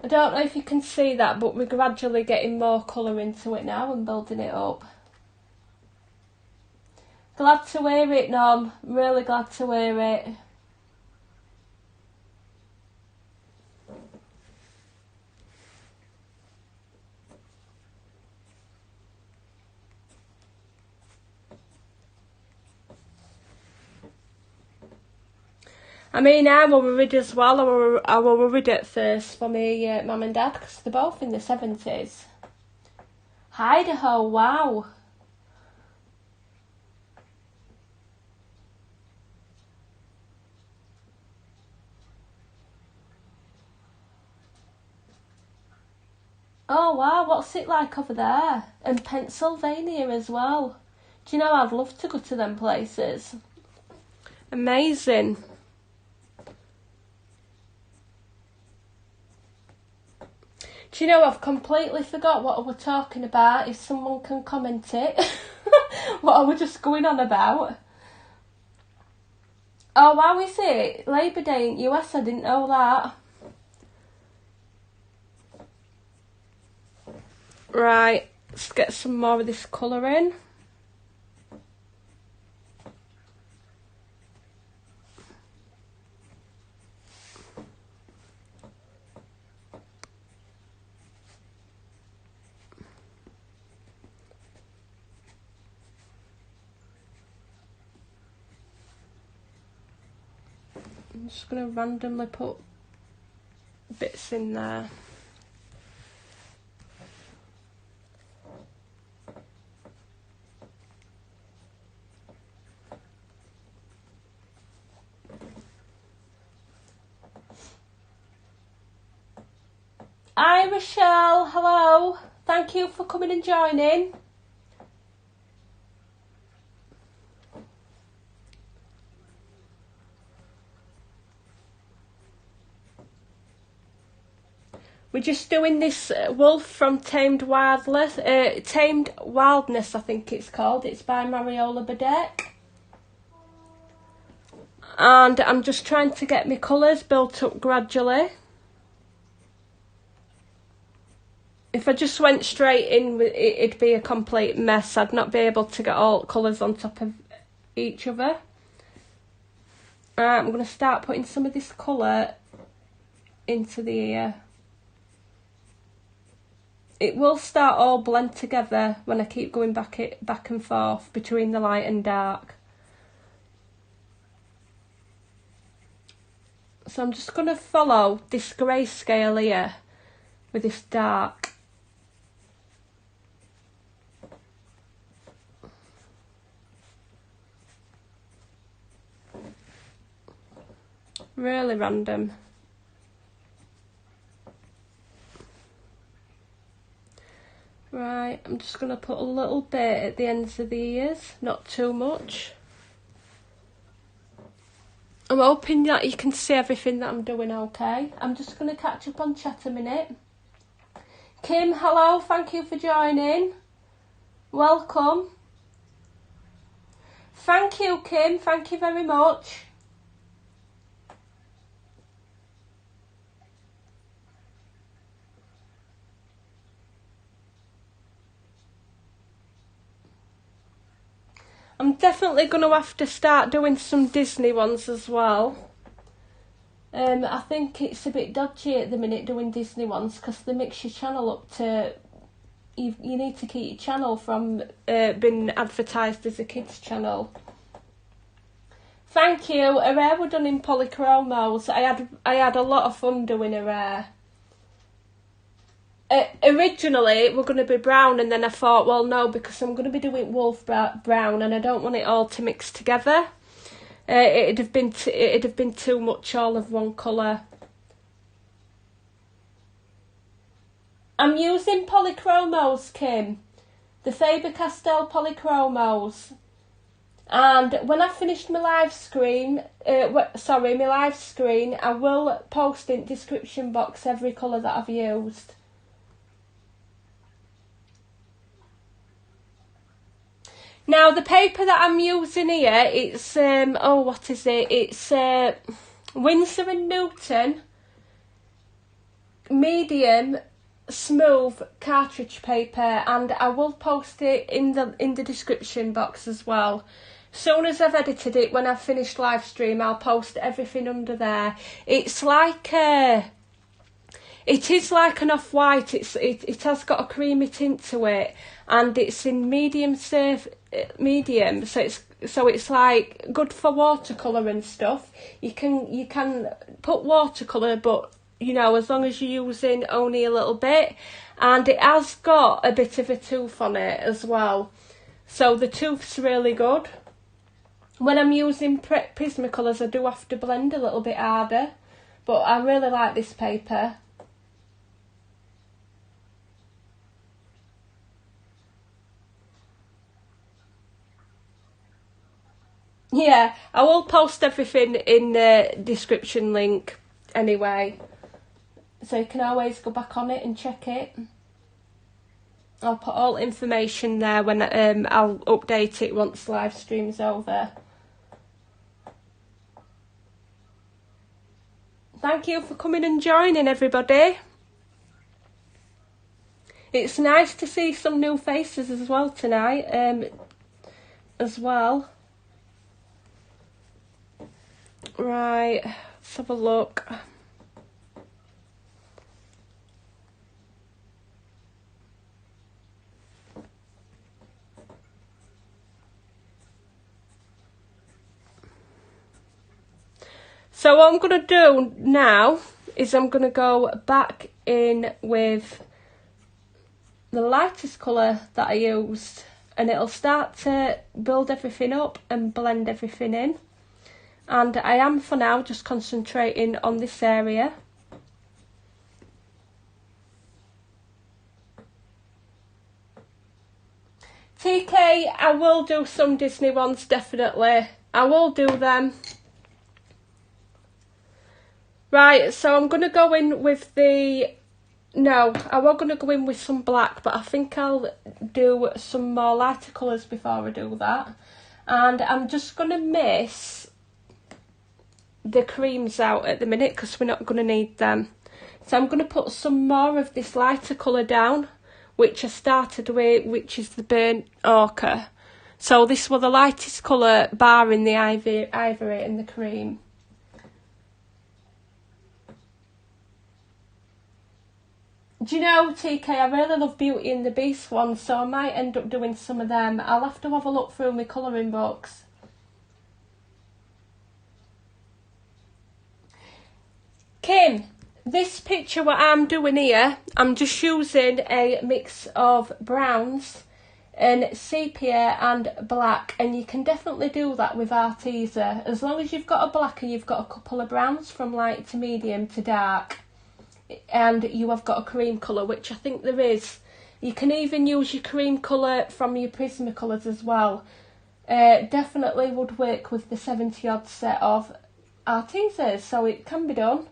I don't know if you can see that, but we're gradually getting more colour into it now and building it up. Glad to hear it, Nom. Really glad to hear it. I mean, I was worried as well. I was worried at first for me mum and dad because they're both in the 70s. Idaho, wow. Oh wow, what's it like over there? And Pennsylvania as well. Do you know, I'd love to go to them places. Amazing. Do you know, I've completely forgot what I was talking about. If someone can comment it. What I was just going on about. Oh wow, is it? Labour Day in US, I didn't know that. Right, let's get some more of this colour in. I'm just going to randomly put bits in there. Hi Rochelle, hello. Thank you for coming and joining. We're just doing this wolf from Tamed Wildness, I think it's called. It's by Mariola Budeck. And I'm just trying to get my colours built up gradually. If I just went straight in, it'd be a complete mess. I'd not be able to get all colours on top of each other. I'm going to start putting some of this colour into the ear. It will start all blend together when I keep going back and forth between the light and dark. So I'm just going to follow this grayscale here with this dark. Really random. Right, I'm just going to put a little bit at the ends of the ears, not too much. I'm hoping that you can see everything that I'm doing okay. I'm just going to catch up on chat a minute. Kim, hello, thank you for joining. Welcome. Thank you, Kim, thank you very much. I'm definitely going to have to start doing some Disney ones as well. I think it's a bit dodgy at the minute doing Disney ones because they mix your channel up to... You need to keep your channel from being advertised as a kids channel. Thank you. Her hair were done in polychomos. I had a lot of fun doing her hair. Originally we're going to be brown, and then I thought, well, no, because I'm going to be doing wolf brown and I don't want it all to mix together. It'd have been too much all of one colour. I'm using polychomos, Kim, the Faber-Castell polychomos. And when I finished my live screen, I will post in the description box every colour that I've used. Now the paper that I'm using here, it's what is it? It's Winsor and Newton medium smooth cartridge paper, and I will post it in the description box as well. Soon as I've edited it, when I've finished live stream, I'll post everything under there. It's like it is like an off-white. It has got a creamy tint to it, and it's in medium, so it's like good for watercolour and stuff. You can put watercolour, but you know, as long as you're using only a little bit, and it has got a bit of a tooth on it as well, so the tooth's really good. When I'm using Prismacolors, I do have to blend a little bit harder, but I really like this paper. Yeah, I will post everything in the description link anyway, so you can always go back on it and check it. I'll put all information there when I'll update it once live stream's over. Thank you for coming and joining, everybody. It's nice to see some new faces as well tonight, as well. Right, let's have a look. So what I'm going to do now is I'm going to go back in with the lightest colour that I used, and it'll start to build everything up and blend everything in. And I am for now just concentrating on this area. TK, I will do some Disney ones, definitely. I will do them. Right, so I'm going to go in with the... No, I was going to go in with some black, but I think I'll do some more lighter colours before I do that. And I'm just going to miss the creams out at the minute because we're not going to need them. So I'm going to put some more of this lighter colour down, which I started with, which is the burnt ochre. So this was the lightest colour, barring the ivory and the cream. Do you know, TK, I really love Beauty and the Beast ones, so I might end up doing some of them. I'll have to have a look through my colouring books. Kim, this picture what I'm doing here, I'm just using a mix of browns and sepia and black, and you can definitely do that with Arteza. As long as you've got a black and you've got a couple of browns from light to medium to dark, and you have got a cream colour, which I think there is. You can even use your cream colour from your Prismacolors as well. Definitely would work with the 70 odd set of Artezas, so it can be done.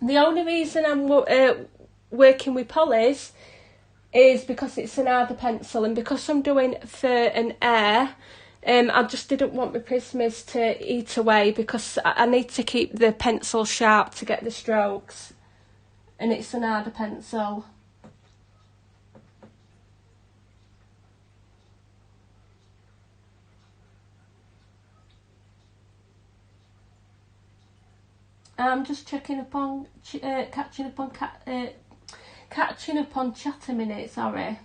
The only reason I'm working with polys is because it's an harder pencil, and because I'm doing fur and air, I just didn't want my Prismas to eat away, because I need to keep the pencil sharp to get the strokes. And it's an harder pencil. I'm just checking up on catching up on chat a minute. Sorry.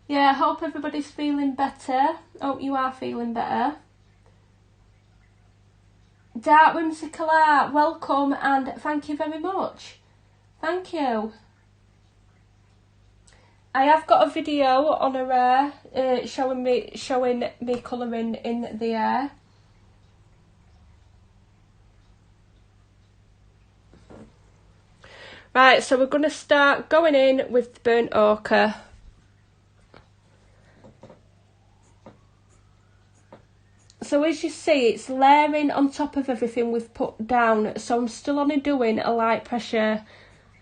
Yeah, I hope everybody's feeling better. Hope you are feeling better. Dark Whimsical Art, welcome and thank you very much. Thank you. I have got a video on orhre showing me colouring in the air. Right, so we're going to start going in with the burnt ochre. So as you see, it's layering on top of everything we've put down. So I'm still only doing a light pressure,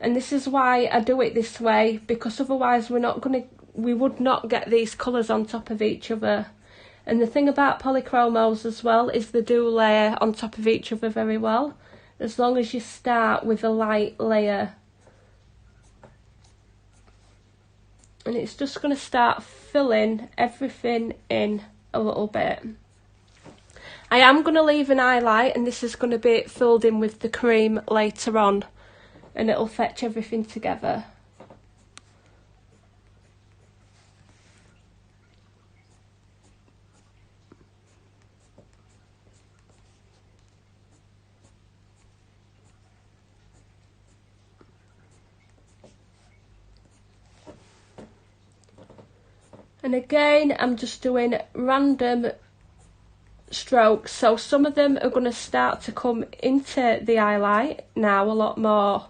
and this is why I do it this way, because otherwise we would not get these colours on top of each other. And the thing about polychromos as well is they do layer on top of each other very well, as long as you start with a light layer. And it's just going to start filling everything in a little bit. I am going to leave an highlight, and this is going to be filled in with the cream later on, and it'll fetch everything together. And again, I'm just doing random strokes, so some of them are going to start to come into the highlight now a lot more.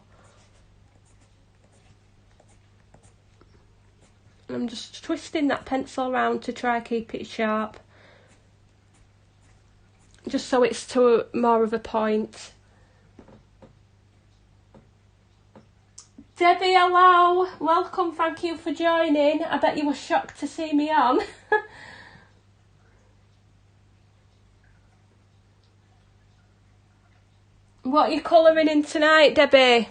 And I'm just twisting that pencil around to try keep it sharp, just so it's to more of a point. Debbie, hello, welcome, thank you for joining. I bet you were shocked to see me on. What are you colouring in tonight, Debbie?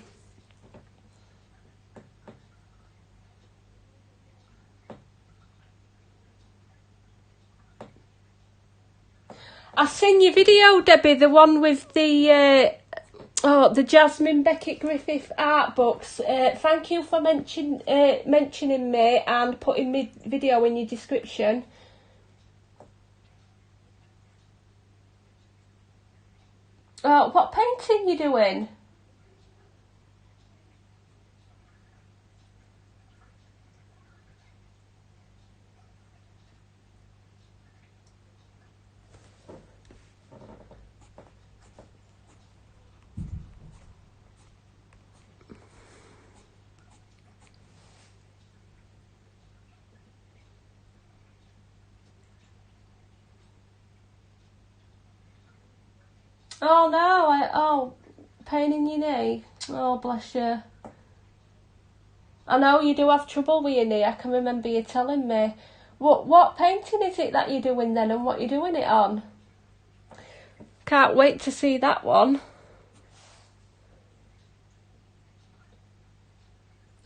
I've seen your video, Debbie, the one with the Jasmine Beckett Griffith art books. Thank you for mentioning me and putting my video in your description. What painting you doing? Oh no, pain in your knee. Oh, bless you. I know you do have trouble with your knee, I can remember you telling me. What painting is it that you're doing then, and what you're doing it on? Can't wait to see that one.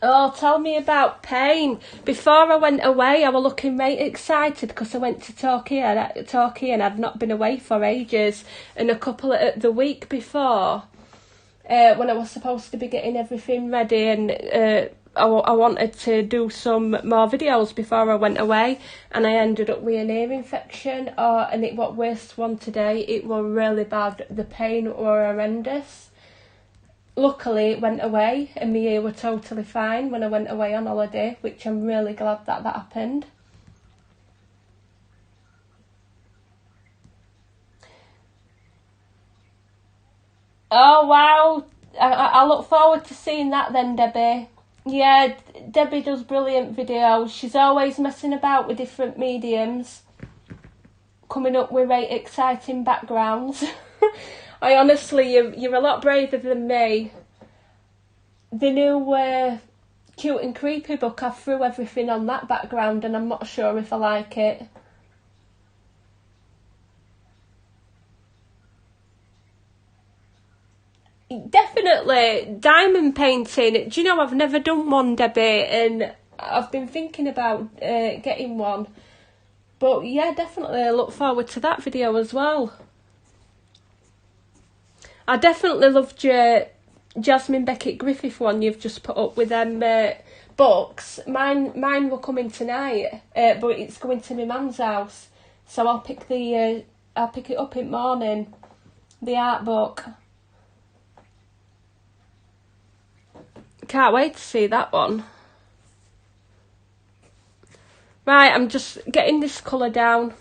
Oh, tell me about pain. Before I went away, I was looking right excited because I went to Turkey and I'd not been away for ages. And the week before, when I was supposed to be getting everything ready, and I wanted to do some more videos before I went away, and I ended up with an ear infection. And it was worst one today. It was really bad. The pain was horrendous. Luckily, it went away, and my ear were totally fine when I went away on holiday, which I'm really glad that happened. Oh wow, I look forward to seeing that then, Debbie. Yeah, Debbie does brilliant videos. She's always messing about with different mediums, coming up with very exciting backgrounds. I honestly, you're a lot braver than me. The new Cute and Creepy book, I threw everything on that background, and I'm not sure if I like it. Definitely, diamond painting. Do you know, I've never done one, Debbie, and I've been thinking about getting one. But yeah, definitely, I look forward to that video as well. I definitely loved your Jasmine Beckett Griffith one you've just put up with them books. Mine were coming tonight, but it's going to my mum's house, so I'll pick it up in the morning the art book. Can't wait to see that one. Right, I'm just getting this colour down.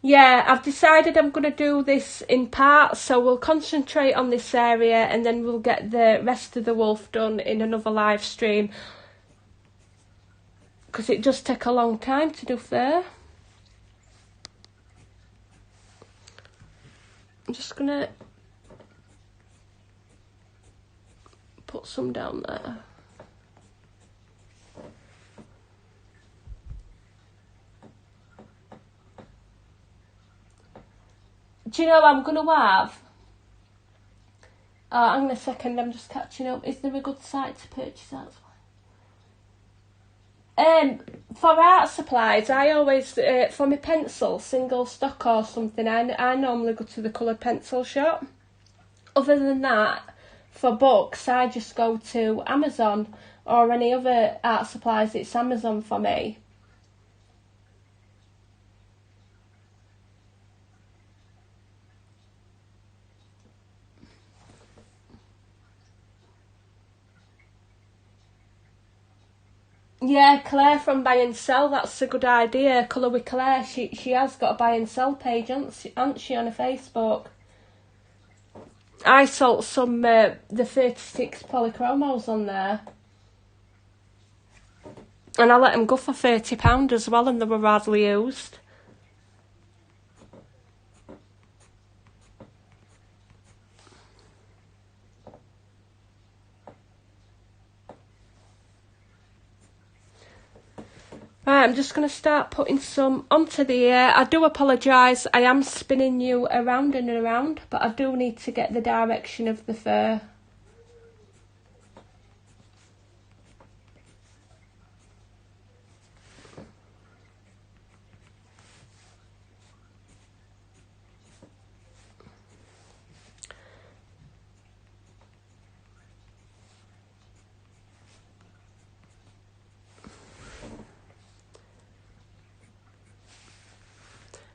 Yeah, I've decided I'm going to do this in parts, so we'll concentrate on this area and then we'll get the rest of the wolf done in another live stream. Because it does take a long time to do fur. I'm just going to put some down there. Do you know I'm going to have? Hang on a second, I'm just catching up. Is there a good site to purchase that? For art supplies, I always, for my pencil, single stock or something, I normally go to the coloured pencil shop. Other than that, for books, I just go to Amazon or any other art supplies. It's Amazon for me. Yeah, Claire from Buy and Sell, that's a good idea. Colour with Claire, she has got a Buy and Sell page, hasn't she, on her Facebook? I sold some, the 36 polychromos on there. And I let them go for £30 as well, and they were hardly used. Right, I'm just going to start putting some onto the ear. I do apologise, I am spinning you around and around, but I do need to get the direction of the fur.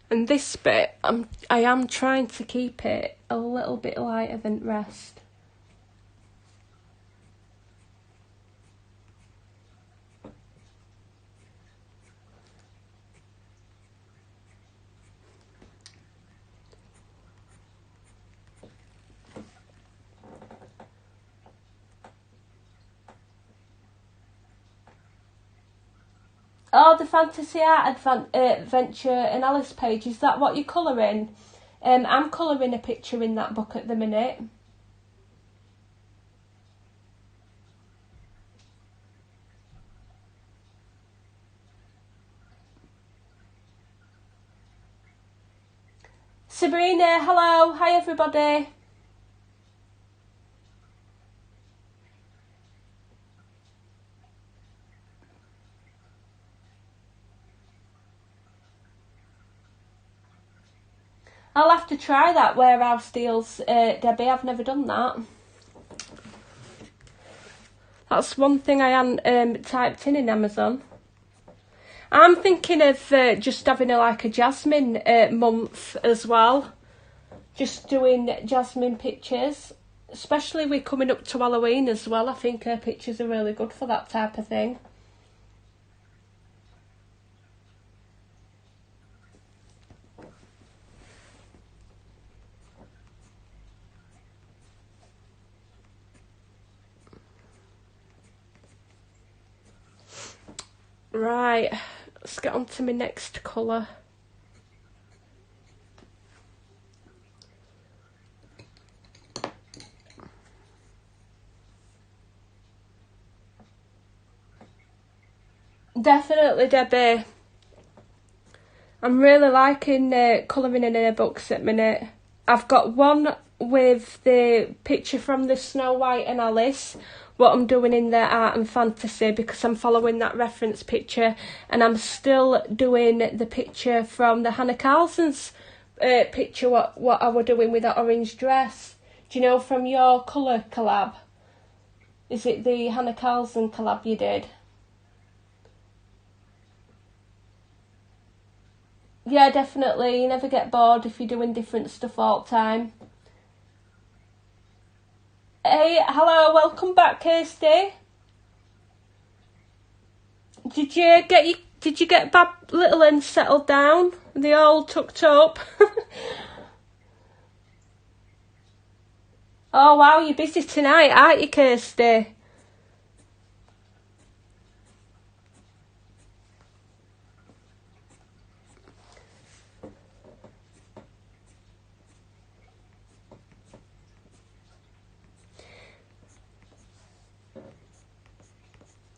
And this bit, I am trying to keep it a little bit lighter than the rest. Oh, the Fantasy Art Adventure and Alice page, is that what you're colouring? I'm colouring a picture in that book at the minute. Sabrina, hello, hi everybody. I'll have to try that warehouse deals, Debbie. I've never done that. That's one thing I hadn't typed in Amazon. I'm thinking of just having like a jasmine month as well. Just doing jasmine pictures. Especially we're coming up to Halloween as well. I think her pictures are really good for that type of thing. Right, let's get on to my next colour. Definitely, Debbie. I'm really liking colouring in her books at the minute. I've got one with the picture from the Snow White and Alice, what I'm doing in the art and fantasy, because I'm following that reference picture, and I'm still doing the picture from the Hannah Carlson's picture, what I were doing with that orange dress. Do you know, from your colour collab? Is it the Hannah Carlson collab you did? Yeah, definitely. You never get bored if you're doing different stuff all the time. Hey, hello, welcome back, Kirsty. Did you get Bab Little and settled down? Are they all tucked up? Oh wow, you're busy tonight, aren't you, Kirsty?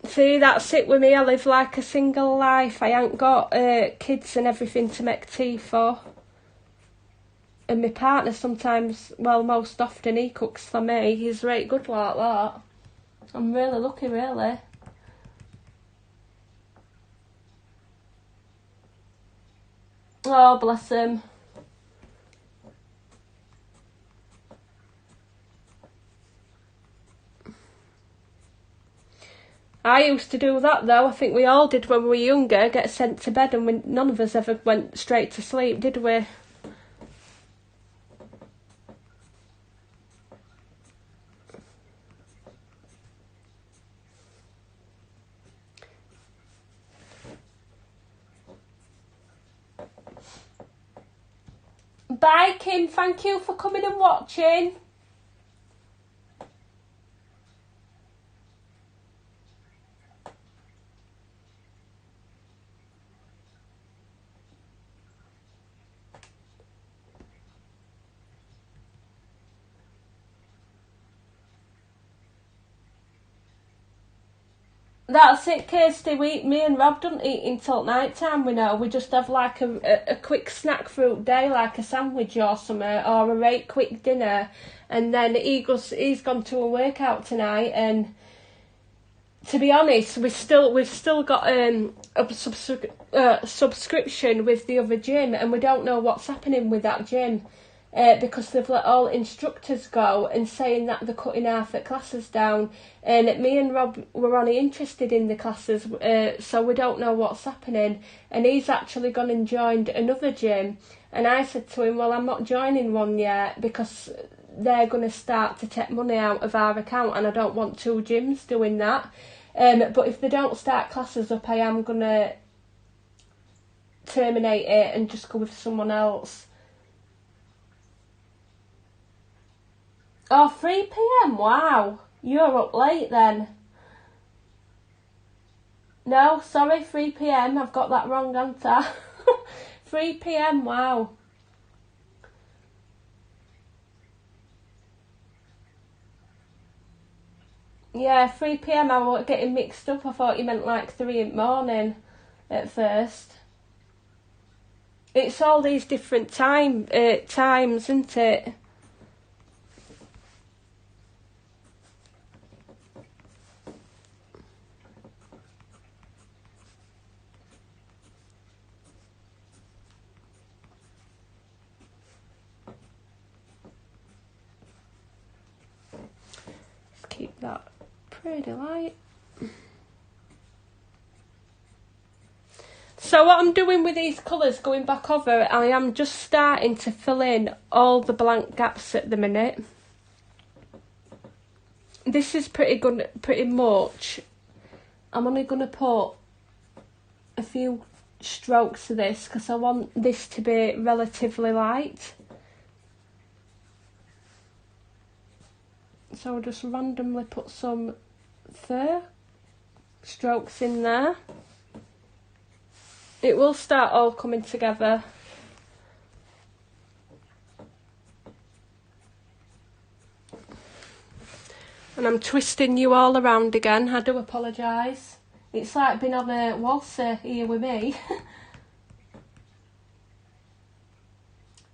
See, that's it with me. I live like a single life. I ain't got kids and everything to make tea for. And my partner sometimes, well, most often he cooks for me. He's right good like that. I'm really lucky, really. Oh, bless him. I used to do that though. I think we all did when we were younger, get sent to bed, and none of us ever went straight to sleep, did we? Bye, Kim. Thank you for coming and watching. That's it, Kirsty. Me and Rob don't eat until night time. We know. We just have like a quick snack through day, like a sandwich or something, or a right quick dinner, and then he's gone to a workout tonight. And to be honest, we've still got a subscription with the other gym, and we don't know what's happening with that gym. Because they've let all instructors go and saying that they're cutting half at classes down, and me and Rob were only interested in the classes, so we don't know what's happening. And he's actually gone and joined another gym, and I said to him, well, I'm not joining one yet because they're going to start to take money out of our account, and I don't want two gyms doing that. But if they don't start classes up, I am going to terminate it and just go with someone else. Oh, 3 p.m, wow. You're up late then. No, sorry, 3 p.m, I've got that wrong answer. 3 p.m, wow. Yeah, 3 p.m, I was getting mixed up. I thought you meant like 3 in the morning at first. It's all these different times, isn't it? Keep that pretty light. So what I'm doing with these colours, going back over, I am just starting to fill in all the blank gaps at the minute. This is pretty good, pretty much. I'm only going to put a few strokes of this because I want this to be relatively light. So I'll just randomly put some fur strokes in there. It will start all coming together. And I'm twisting you all around again. I do apologise. It's like being on a waltzer here with me.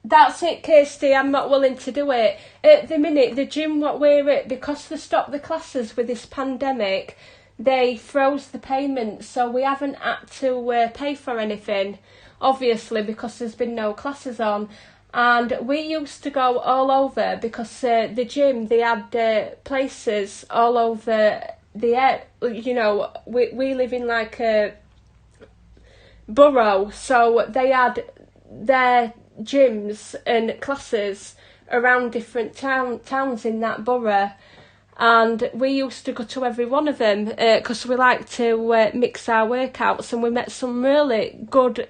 That's it, Kirsty. I'm not willing to do it. At the minute, the gym what we're at, because they stopped the classes with this pandemic, they froze the payments, so we haven't had to pay for anything, obviously, because there's been no classes on. And we used to go all over because the gym, they had places all over the air. You know, we live in like a borough, so they had their gyms and classes around different towns in that borough, and we used to go to every one of them because we like to mix our workouts, and we met some really good,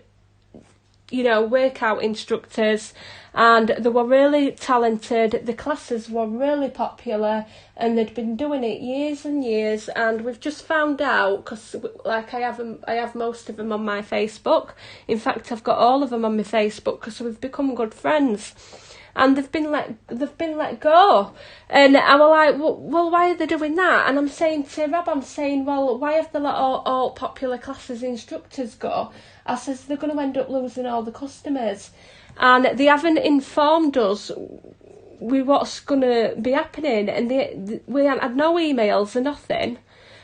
you know, workout instructors, and they were really talented. The classes were really popular, and they'd been doing it years and years. And we've just found out, because like I have most of them on my Facebook. In fact, I've got all of them on my Facebook because we've become good friends. And they've been let go, and I was like, well, why are they doing that? And I'm saying to Rob, well, why have they let all popular classes instructors go? I says they're going to end up losing all the customers, and they haven't informed us with what's going to be happening, and we haven't had no emails or nothing.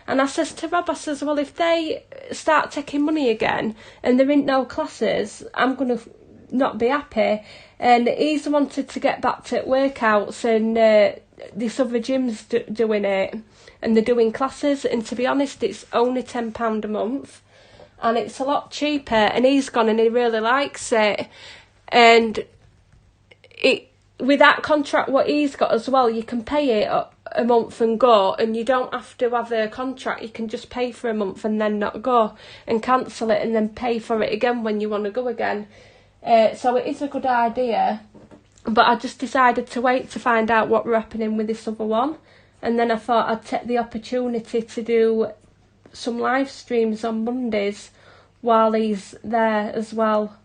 And I says to Rob, well, if they start taking money again and there ain't no classes, I'm going to not be happy. And he's wanted to get back to workouts, and this other gym's doing it, and they're doing classes, and to be honest, it's only £10 a month, and it's a lot cheaper, and he's gone and he really likes it. And with that contract what he's got as well, you can pay it a month and go, and you don't have to have a contract. You can just pay for a month and then not go, and cancel it and then pay for it again when you want to go again. So it is a good idea, but I just decided to wait to find out what were happening with this other one, and then I thought I'd take the opportunity to do some live streams on Mondays while he's there as well.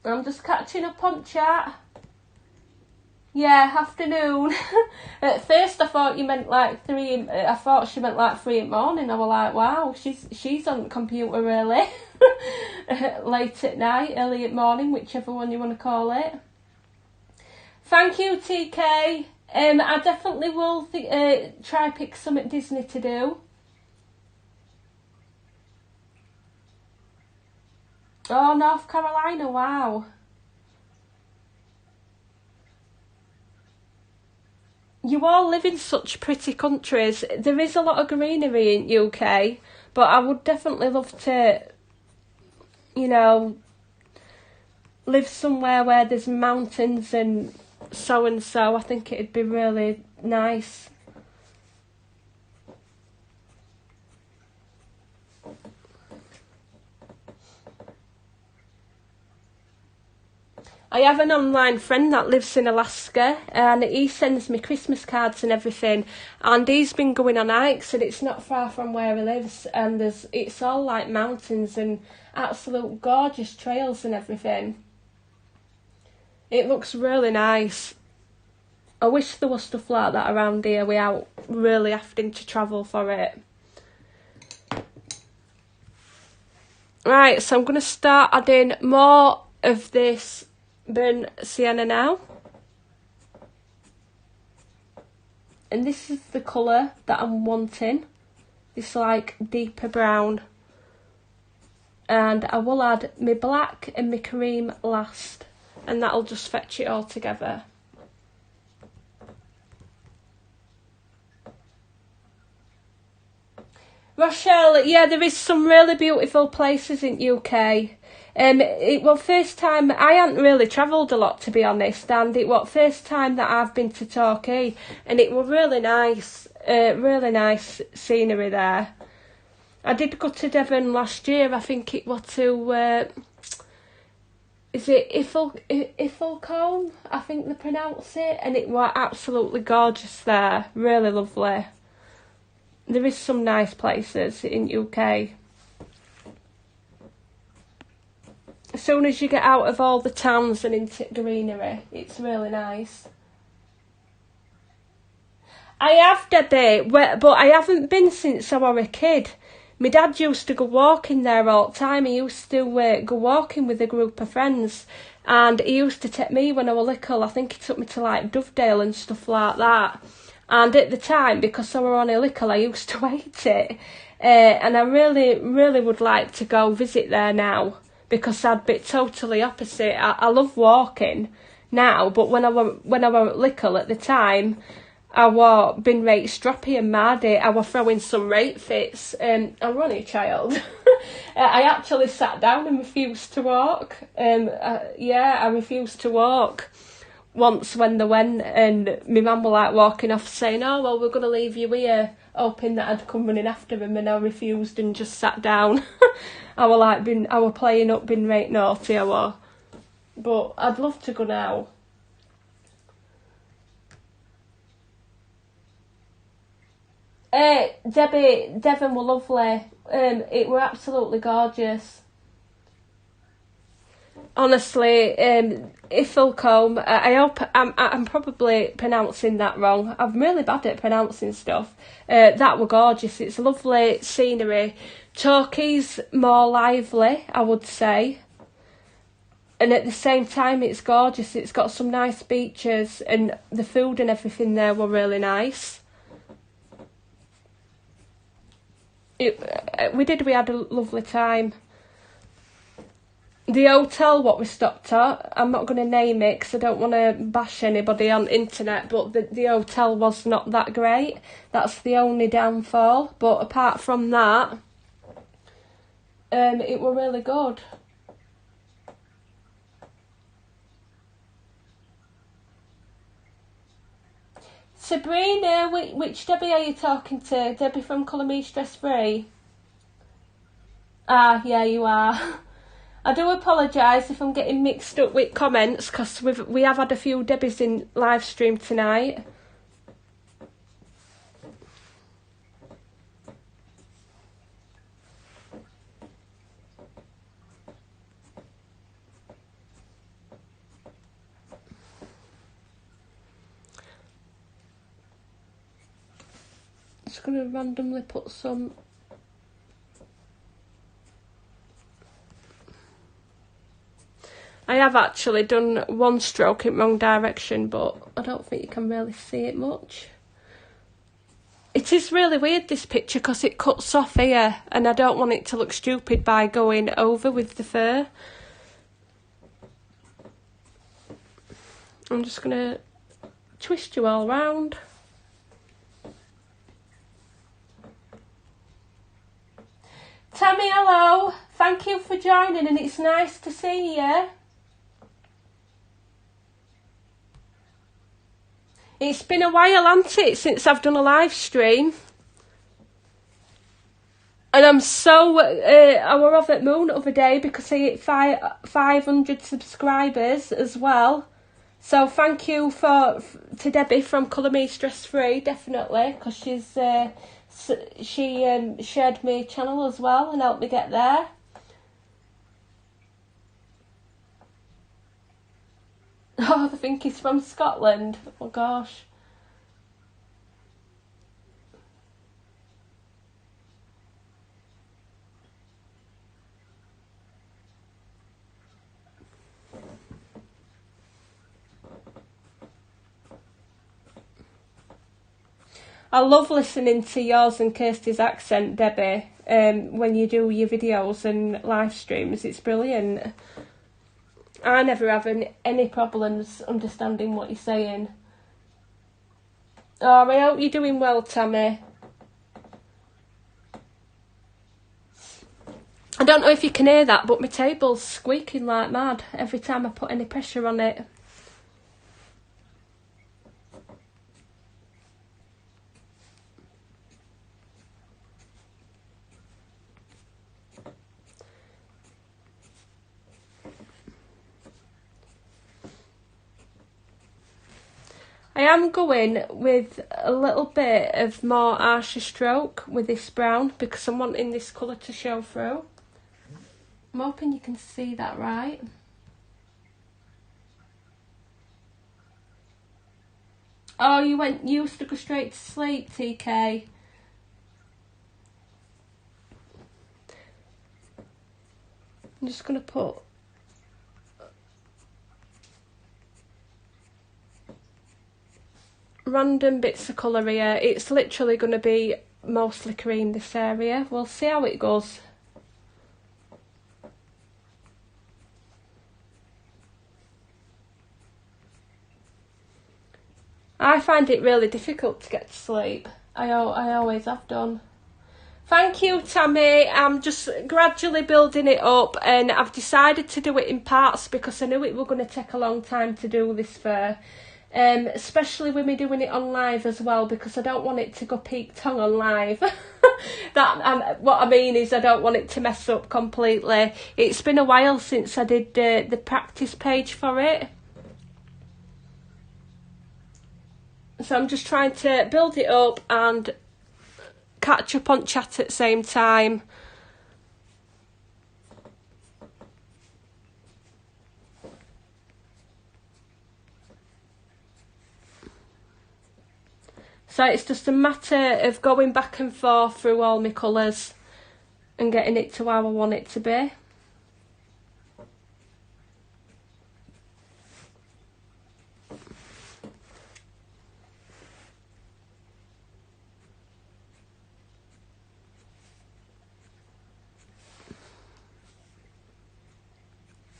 I'm just catching up on chat. Yeah, afternoon. At first I thought you meant like 3, I thought she meant like 3 in the morning. I was like, wow, she's on the computer really. Late at night, early in the morning, whichever one you want to call it. Thank you, TK. I definitely will try pick some at Disney to do. Oh, North Carolina, wow. You all live in such pretty countries. There is a lot of greenery in UK, but I would definitely love to, you know, live somewhere where there's mountains and so. I think it'd be really nice. I have an online friend that lives in Alaska, and he sends me Christmas cards and everything, and he's been going on hikes, and it's not far from where he lives, and it's all like mountains and absolute gorgeous trails and everything. It looks really nice. I wish there was stuff like that around here without really having to travel for it. Right, so I'm going to start adding more of this burnt sienna now, and this is the colour that I'm wanting, this like deeper brown, and I will add my black and my cream last, and that'll just fetch it all together. Rochelle, yeah, there is some really beautiful places in UK. It was first time, I hadn't really travelled a lot to be honest, and it was first time that I've been to Torquay, and it was really nice scenery there. I did go to Devon last year, I think it was to, is it Ilfracombe, I think they pronounce it, and it was absolutely gorgeous there, really lovely. There is some nice places in UK. As soon as you get out of all the towns and into greenery, it's really nice. I have, Debbie, but I haven't been since I was a kid. My dad used to go walking there all the time. He used to go walking with a group of friends, and he used to take me when I was little. I think he took me to like Dovedale and stuff like that. And at the time, because I was only little, I used to hate it. And I really, really would like to go visit there now, because I'd be totally opposite. I love walking now, but when I were little at the time, I were been right stroppy and maddy. I were throwing some right fits. I'm running child. I actually sat down and refused to walk. I refused to walk once when they went, and my mum were like walking off saying, oh well, we're going to leave you here, hoping that I'd come running after him, and I refused and just sat down. I were playing up, being right naughty, I were. But I'd love to go now. Devon were lovely. It were absolutely gorgeous. Honestly, Ithilcombe, I hope I'm probably pronouncing that wrong. I'm really bad at pronouncing stuff. That were gorgeous. It's lovely scenery. Torquay's more lively, I would say. And at the same time, it's gorgeous. It's got some nice beaches, and the food and everything there were really nice. We had a lovely time. The hotel what we stopped at, I'm not going to name it because I don't want to bash anybody on the internet, but the hotel was not that great. That's the only downfall. But apart from that, it were really good. Sabrina, which Debbie are you talking to? Debbie from Colour Me Stress Free? Ah, yeah, you are. I do apologise if I'm getting mixed up with comments, because we have had a few Debbies in live stream tonight. Just going to randomly put some... I have actually done one stroke in wrong direction, but I don't think you can really see it much. It is really weird, this picture, because it cuts off here, and I don't want it to look stupid by going over with the fur. I'm just going to twist you all round. Tammy, hello. Thank you for joining, and it's nice to see you. It's been a while, hasn't it, since I've done a live stream. And I'm so... I were over the moon the other day because I hit 500 subscribers as well. So thank you to Debbie from Colour Me Stress Free, definitely, because she shared my channel as well and helped me get there. Oh, I think he's from Scotland. Oh gosh. I love listening to yours and Kirsty's accent, Debbie, when you do your videos and live streams. It's brilliant. I never have any problems understanding what you're saying. Oh, I hope you're doing well, Tammy. I don't know if you can hear that, but my table's squeaking like mad every time I put any pressure on it. I am going with a little bit of more harsher stroke with this brown because I'm wanting this colour to show through. I'm hoping you can see that right. Oh, you used to go straight to sleep, TK. I'm just going to put random bits of colour here. It's literally going to be mostly cream, this area. We'll see how it goes. I find it really difficult to get to sleep. I always have done. Thank you, Tammy. I'm just gradually building it up, and I've decided to do it in parts because I knew it was going to take a long time to do this fur. Especially with me doing it on live as well, because I don't want it to go peak tongue on live. What I mean is I don't want it to mess up completely. It's been a while since I did the practice page for it. So I'm just trying to build it up and catch up on chat at the same time. So it's just a matter of going back and forth through all my colours and getting it to how I want it to be.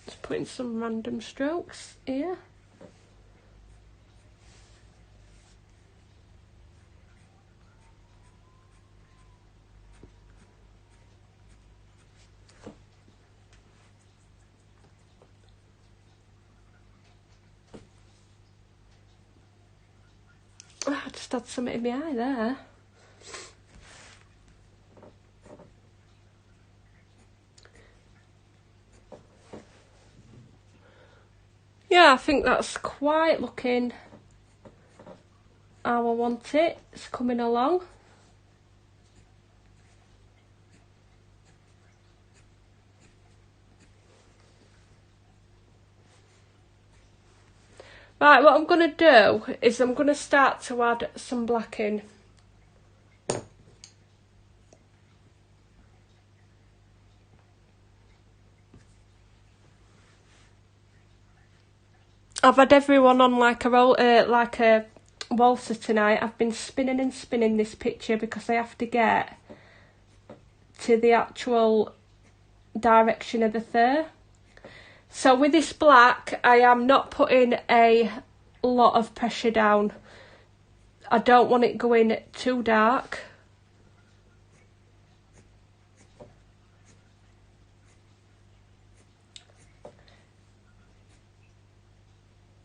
Just putting some random strokes here. I just had something in my eye there. Yeah, I think that's quite looking how I want it. It's coming along. Right, what I'm going to do is I'm going to start to add some black in. I've had everyone on like a waltzer tonight. I've been spinning and spinning this picture because I have to get to the actual direction of the fur. So with this black, I am not putting a lot of pressure down. I don't want it going too dark.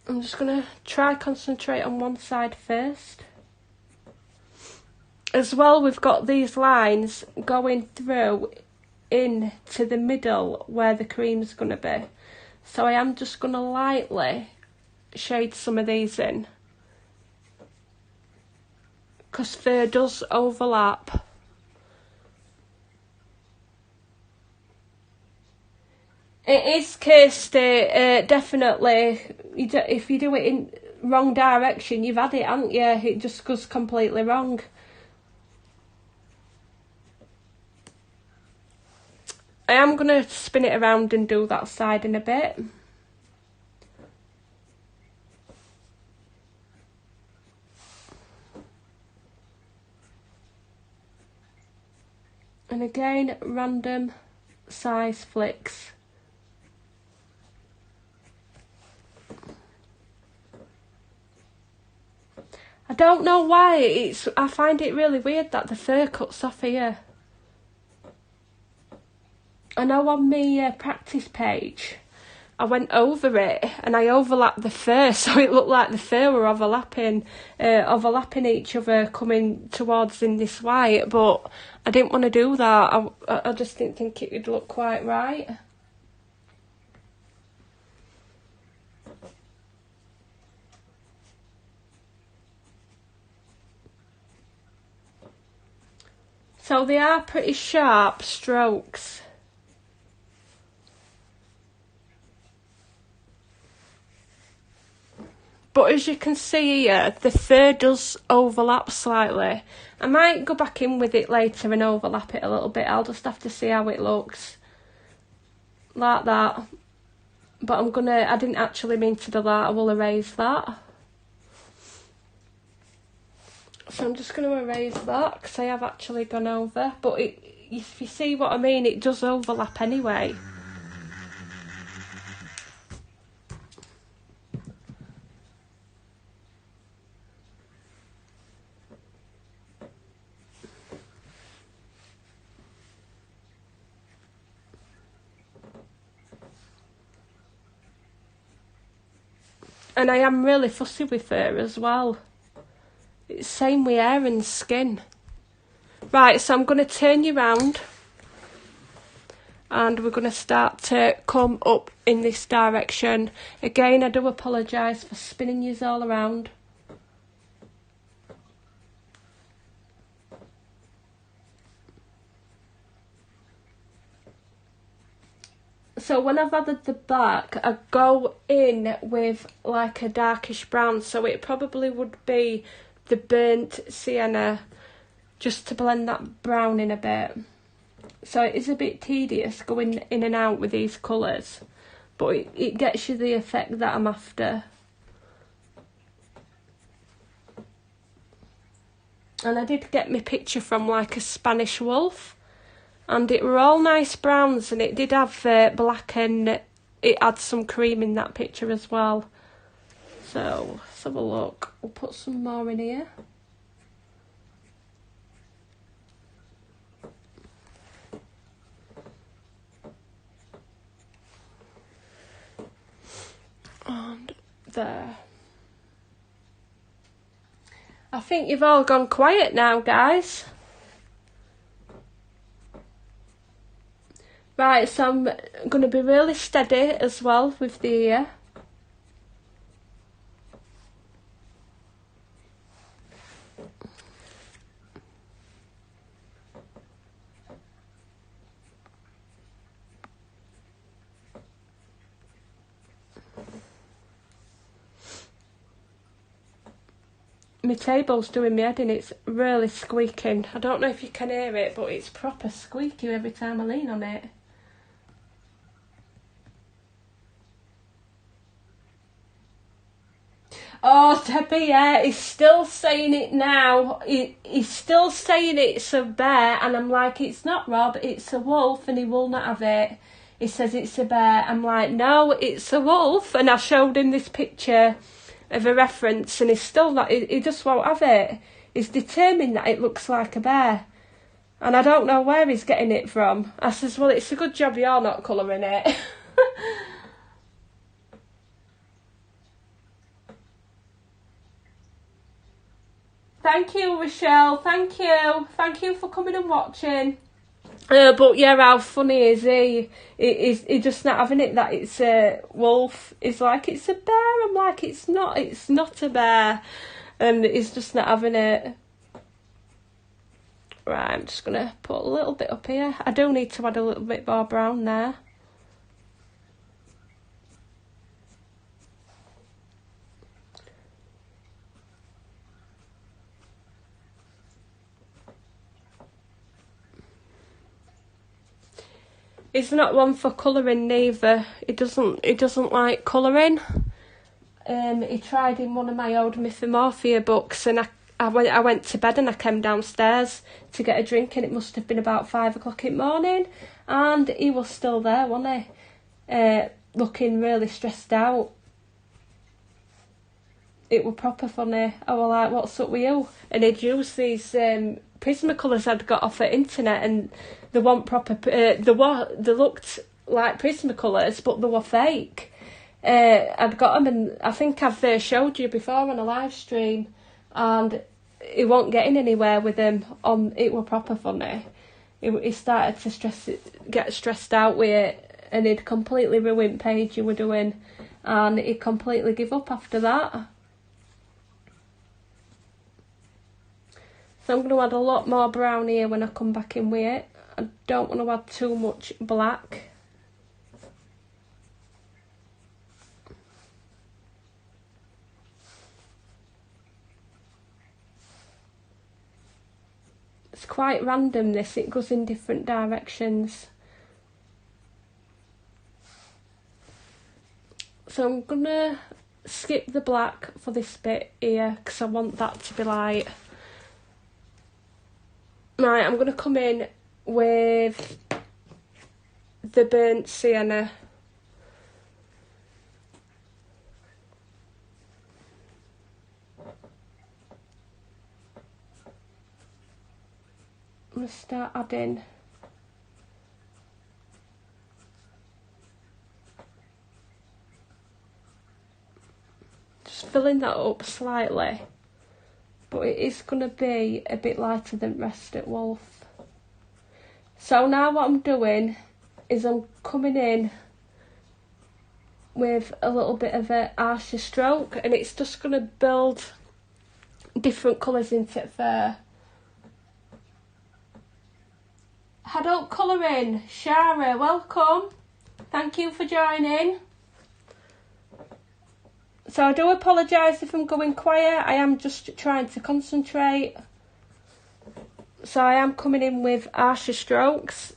I'm just going to try concentrate on one side first. As well, we've got these lines going through into the middle where the cream's going to be. So I am just going to lightly shade some of these in, because fur does overlap. It is, Kirsty, definitely. If you do it in wrong direction, you've had it, haven't you? It just goes completely wrong. I am going to spin it around and do that side in a bit. And again, random size flicks. I don't know why, I find it really weird that the fur cuts off here. I know on my practice page, I went over it and I overlapped the fur, so it looked like the fur were overlapping each other, coming towards in this white, but I didn't want to do that. I just didn't think it would look quite right. So they are pretty sharp strokes. But as you can see here, the fur does overlap slightly. I might go back in with it later and overlap it a little bit. I'll just have to see how it looks. Like that. But I didn't actually mean to do that. I will erase that. So I'm just going to erase that because I have actually gone over. But if you see what I mean, it does overlap anyway. And I am really fussy with fur as well. It's same with hair and skin. Right, so I'm going to turn you round. And we're going to start to come up in this direction. Again, I do apologise for spinning yous all around. So when I've added the black, I go in with like a darkish brown, so it probably would be the burnt sienna, just to blend that brown in a bit. So it is a bit tedious going in and out with these colours, but it gets you the effect that I'm after. And I did get my picture from like a Spanish wolf, and it were all nice browns, and it did have black, and it had some cream in that picture as well. So let's have a look. We'll put some more in here. And there. I think you've all gone quiet now, guys. Right, so I'm going to be really steady as well with the ear. My table's doing me head in, it's really squeaking. I don't know if you can hear it, but it's proper squeaky every time I lean on it. Oh, Debbie, yeah, he's still saying it now. He's still saying it's a bear, and I'm like, it's not Rob, it's a wolf, and he will not have it. He says it's a bear. I'm like, no, it's a wolf. And I showed him this picture of a reference, and he's still not, he just won't have it. He's determined that it looks like a bear. And I don't know where he's getting it from. I says, well, it's a good job you're not colouring it. Thank you, Rochelle. Thank you. Thank you for coming and watching. But yeah, how funny is he? He's just not having it that it's a wolf. He's like, it's a bear. I'm like, it's not a bear. And he's just not having it. Right, I'm just going to put a little bit up here. I do need to add a little bit more brown there. He's not one for colouring neither. He doesn't like colouring. He tried in one of my old Mythomorphia books, and I went to bed and I came downstairs to get a drink, and it must have been about 5 o'clock in the morning, and he was still there, wasn't he? Looking really stressed out. It were proper funny. I was like, what's up with you? And he'd used these Prismacolors I'd got off the internet, and they weren't proper. They looked like Prismacolors, but they were fake. I'd got them, and I think I've showed you before on a live stream, and he wasn't getting anywhere with them. It were proper funny. He started to get stressed out with it, and he'd completely ruined page you were doing, and he'd completely give up after that. So I'm going to add a lot more brown here when I come back in with it. I don't want to add too much black. It's quite random, this. It goes in different directions. So I'm going to skip the black for this bit here, because I want that to be light. Right, I'm going to come in with the burnt sienna. I'm going to start adding filling that up slightly, but it is going to be a bit lighter than rest at Wolf. So now what I'm doing is I'm coming in with a little bit of an harsher stroke, and it's just going to build different colours into it there. Adult colouring, Shara, welcome. Thank you for joining. So I do apologise if I'm going quiet. I am just trying to concentrate. So I am coming in with harsher strokes.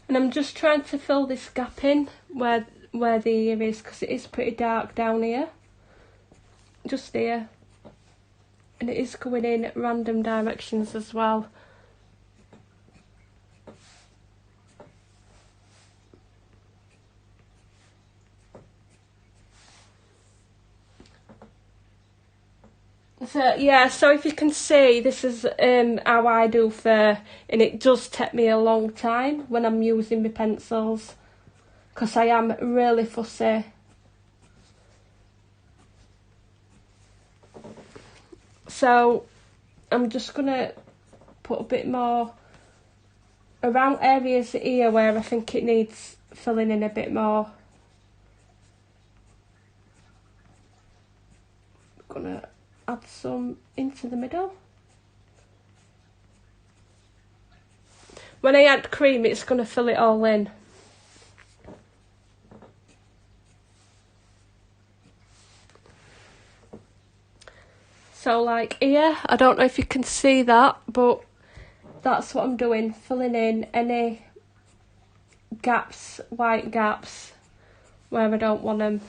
And I'm just trying to fill this gap in where the ear is, because it is pretty dark down here. Just here. And it is going in random directions as well. So yeah, so if you can see, this is how I do fur, and it does take me a long time when I'm using my pencils, because I am really fussy. So I'm just going to put a bit more around areas here where I think it needs filling in a bit more. I'm going to add some into the middle. When I add cream, it's going to fill it all in. So like here, I don't know if you can see that, but that's what I'm doing, filling in any gaps, white gaps, where I don't want them.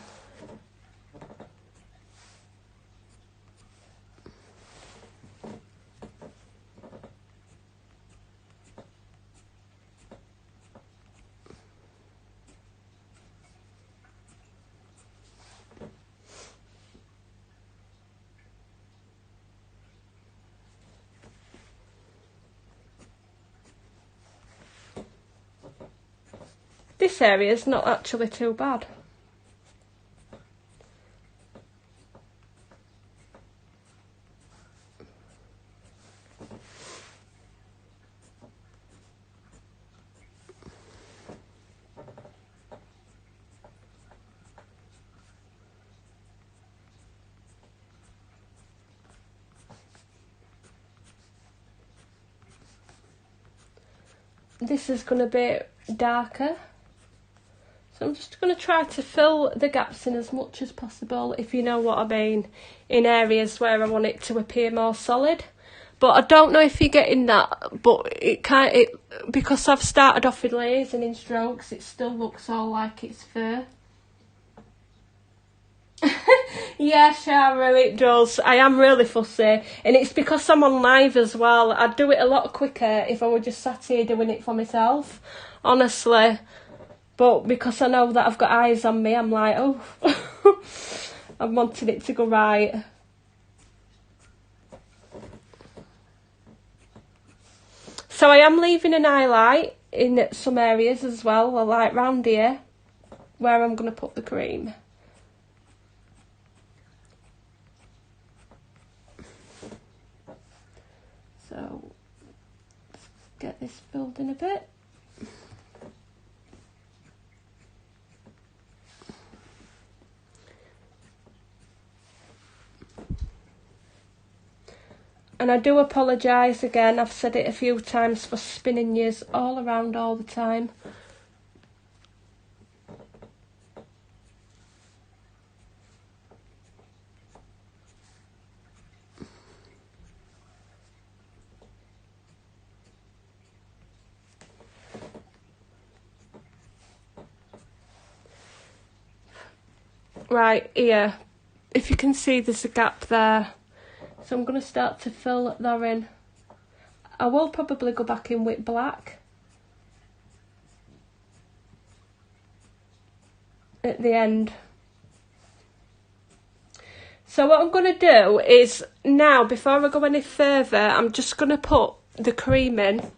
This area is not actually too bad. This is going to be darker. So I'm just going to try to fill the gaps in as much as possible, if you know what I mean, in areas where I want it to appear more solid. But I don't know if you're getting that, but because I've started off with layers and in strokes, it still looks all like it's fur. Yeah, Shara, it does. I am really fussy, and it's because I'm on live as well. I'd do it a lot quicker if I were just sat here doing it for myself, honestly. But because I know that I've got eyes on me, I'm like, oh, I wanted it to go right. So I am leaving an highlight in some areas as well, like round here, where I'm going to put the cream. So let's get this filled in a bit. And I do apologise again, I've said it a few times, for spinning yous all around all the time. Right here, if you can see, there's a gap there. So I'm going to start to fill that in. I will probably go back in with black at the end. So what I'm going to do is now, before I go any further, I'm just going to put the cream in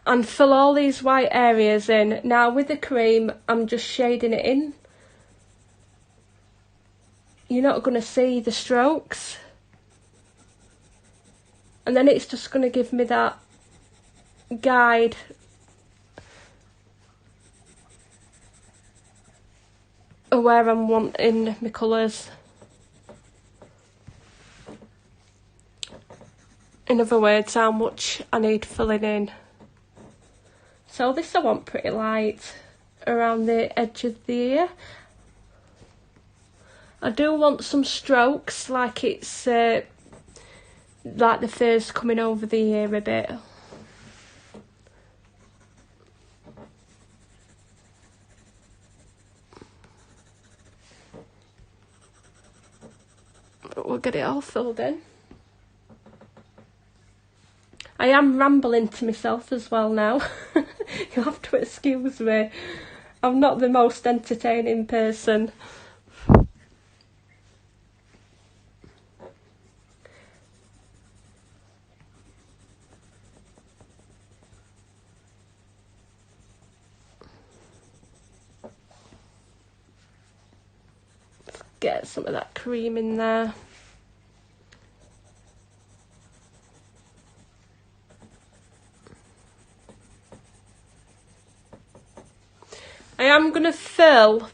and fill all these white areas in. Now with the cream, I'm just shading it in. You're not going to see the strokes. And then it's just going to give me that guide of where I'm wanting my colours. In other words, how much I need filling in. So this I want pretty light around the edge of the ear. I do want some strokes, like it's like the fur's coming over the ear a bit. But we'll get it all filled in. I am rambling to myself as well now. You'll have to excuse me. I'm not the most entertaining person. Let's get some of that cream in there. I am going to fill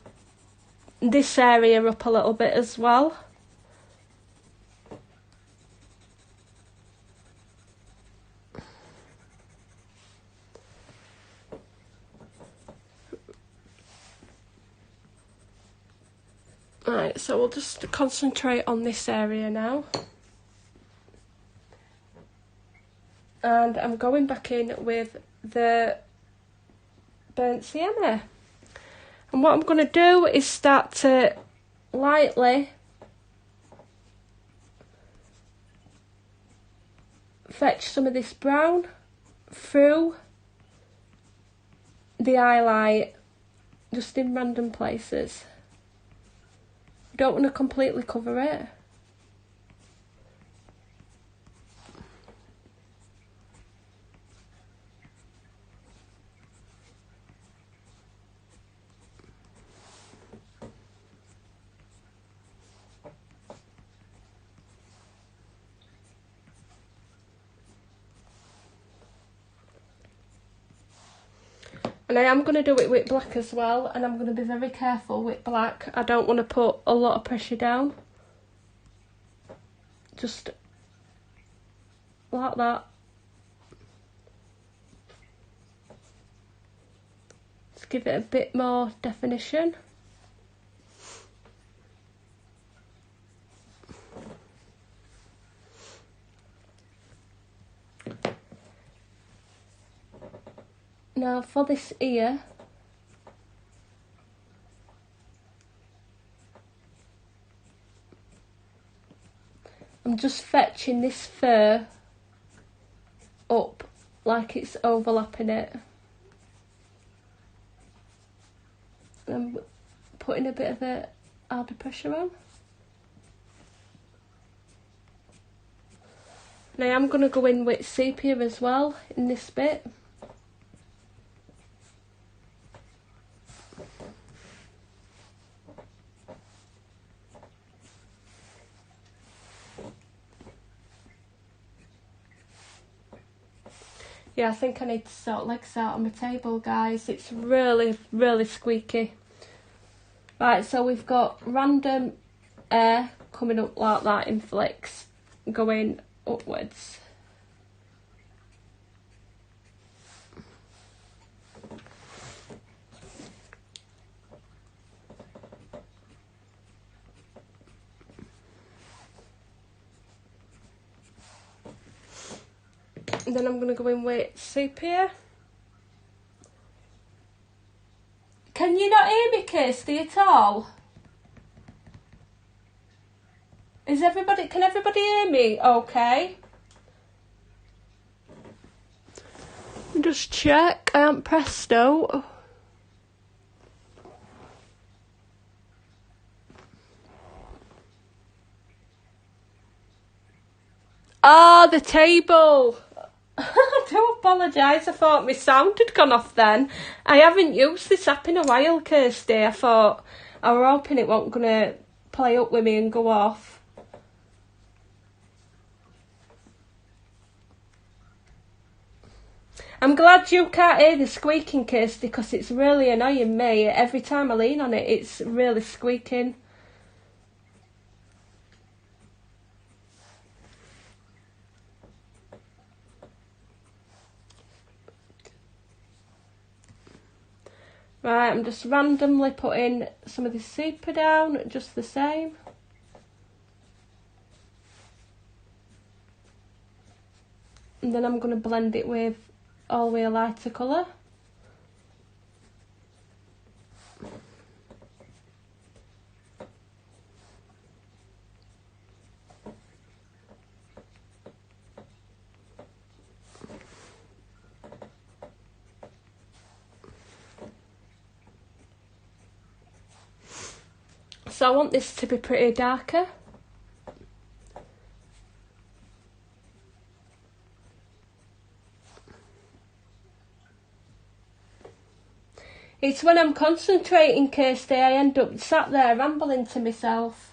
this area up a little bit as well. Right, so we'll just concentrate on this area now. And I'm going back in with the burnt sienna. And what I'm going to do is start to lightly fetch some of this brown through the highlight, just in random places. You don't want to completely cover it. And I am going to do it with black as well, and I'm going to be very careful with black. I don't want to put a lot of pressure down. Just like that. Let's give it a bit more definition. Now for this ear, I'm just fetching this fur up like it's overlapping it. I'm putting a bit of a harder pressure on. Now I'm going to go in with sepia as well in this bit. Yeah, I think I need to sort legs out on my table, guys. It's really, really squeaky. Right, so we've got random air coming up like that in flicks, going upwards. And then I'm going to go in with sepia. Can you not hear me, Kirsty, at all? Can everybody hear me okay? Just check, I haven't pressed out. Ah, the table. I do apologise, I thought my sound had gone off then. I haven't used this app in a while, Kirsty. I were hoping it wasn't going to play up with me and go off. I'm glad you can't hear the squeaking, Kirsty, because it's really annoying me. Every time I lean on it, it's really squeaking. Right, I'm just randomly putting some of this sepia down, just the same. And then I'm going to blend it with all the way a lighter colour. So I want this to be pretty darker. It's when I'm concentrating, Kirsty, I end up sat there rambling to myself.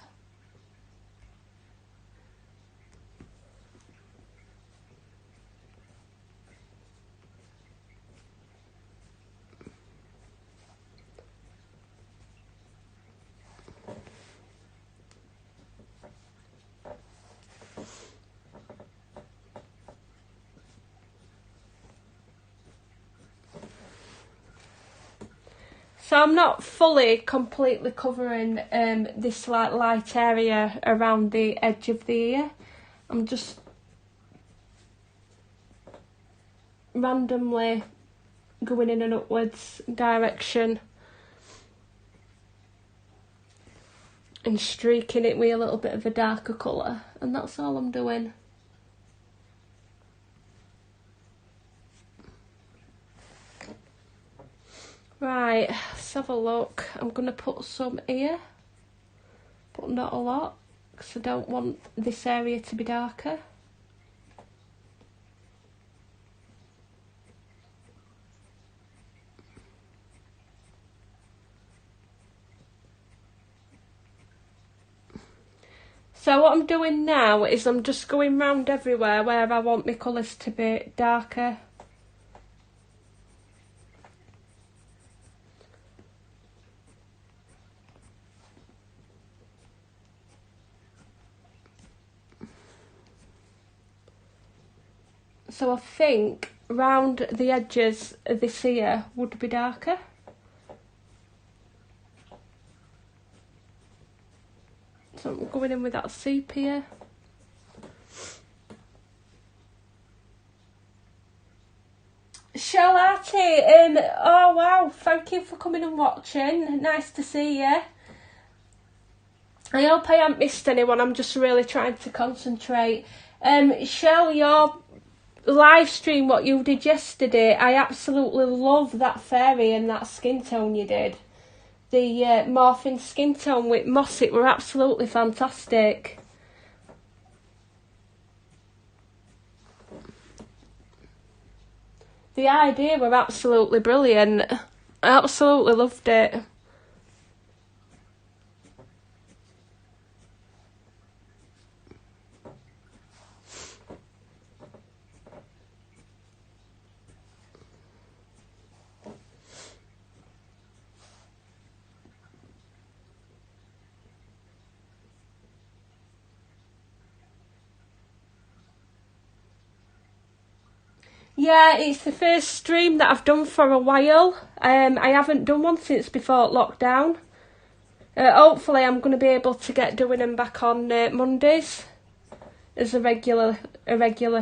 So I'm not completely covering this light area around the edge of the ear. I'm just randomly going in an upwards direction and streaking it with a little bit of a darker colour, and that's all I'm doing. Right, let's have a look. I'm going to put some here, but not a lot, because I don't want this area to be darker. So what I'm doing now is I'm just going round everywhere where I want my colours to be darker. So I think round the edges of this ear would be darker. So I'm going in with that sepia. Charlotte, oh wow, thank you for coming and watching. Nice to see you. I hope I haven't missed anyone, I'm just really trying to concentrate. Shell, your live stream, what you did yesterday, I absolutely love that fairy and that skin tone you did. The morphing skin tone with moss, it were absolutely fantastic. The idea were absolutely brilliant. I absolutely loved it. Yeah, it's the first stream that I've done for a while. I haven't done one since before lockdown. Hopefully I'm going to be able to get doing them back on Mondays as a regular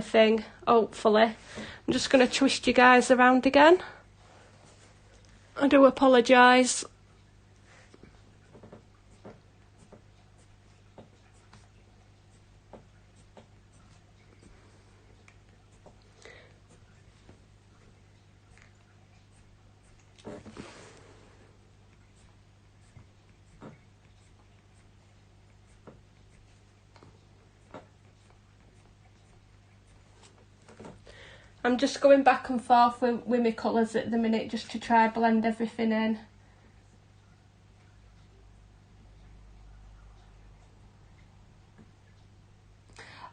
thing, hopefully. I'm just going to twist you guys around again. I do apologise. I'm just going back and forth with my colours at the minute just to try blend everything in.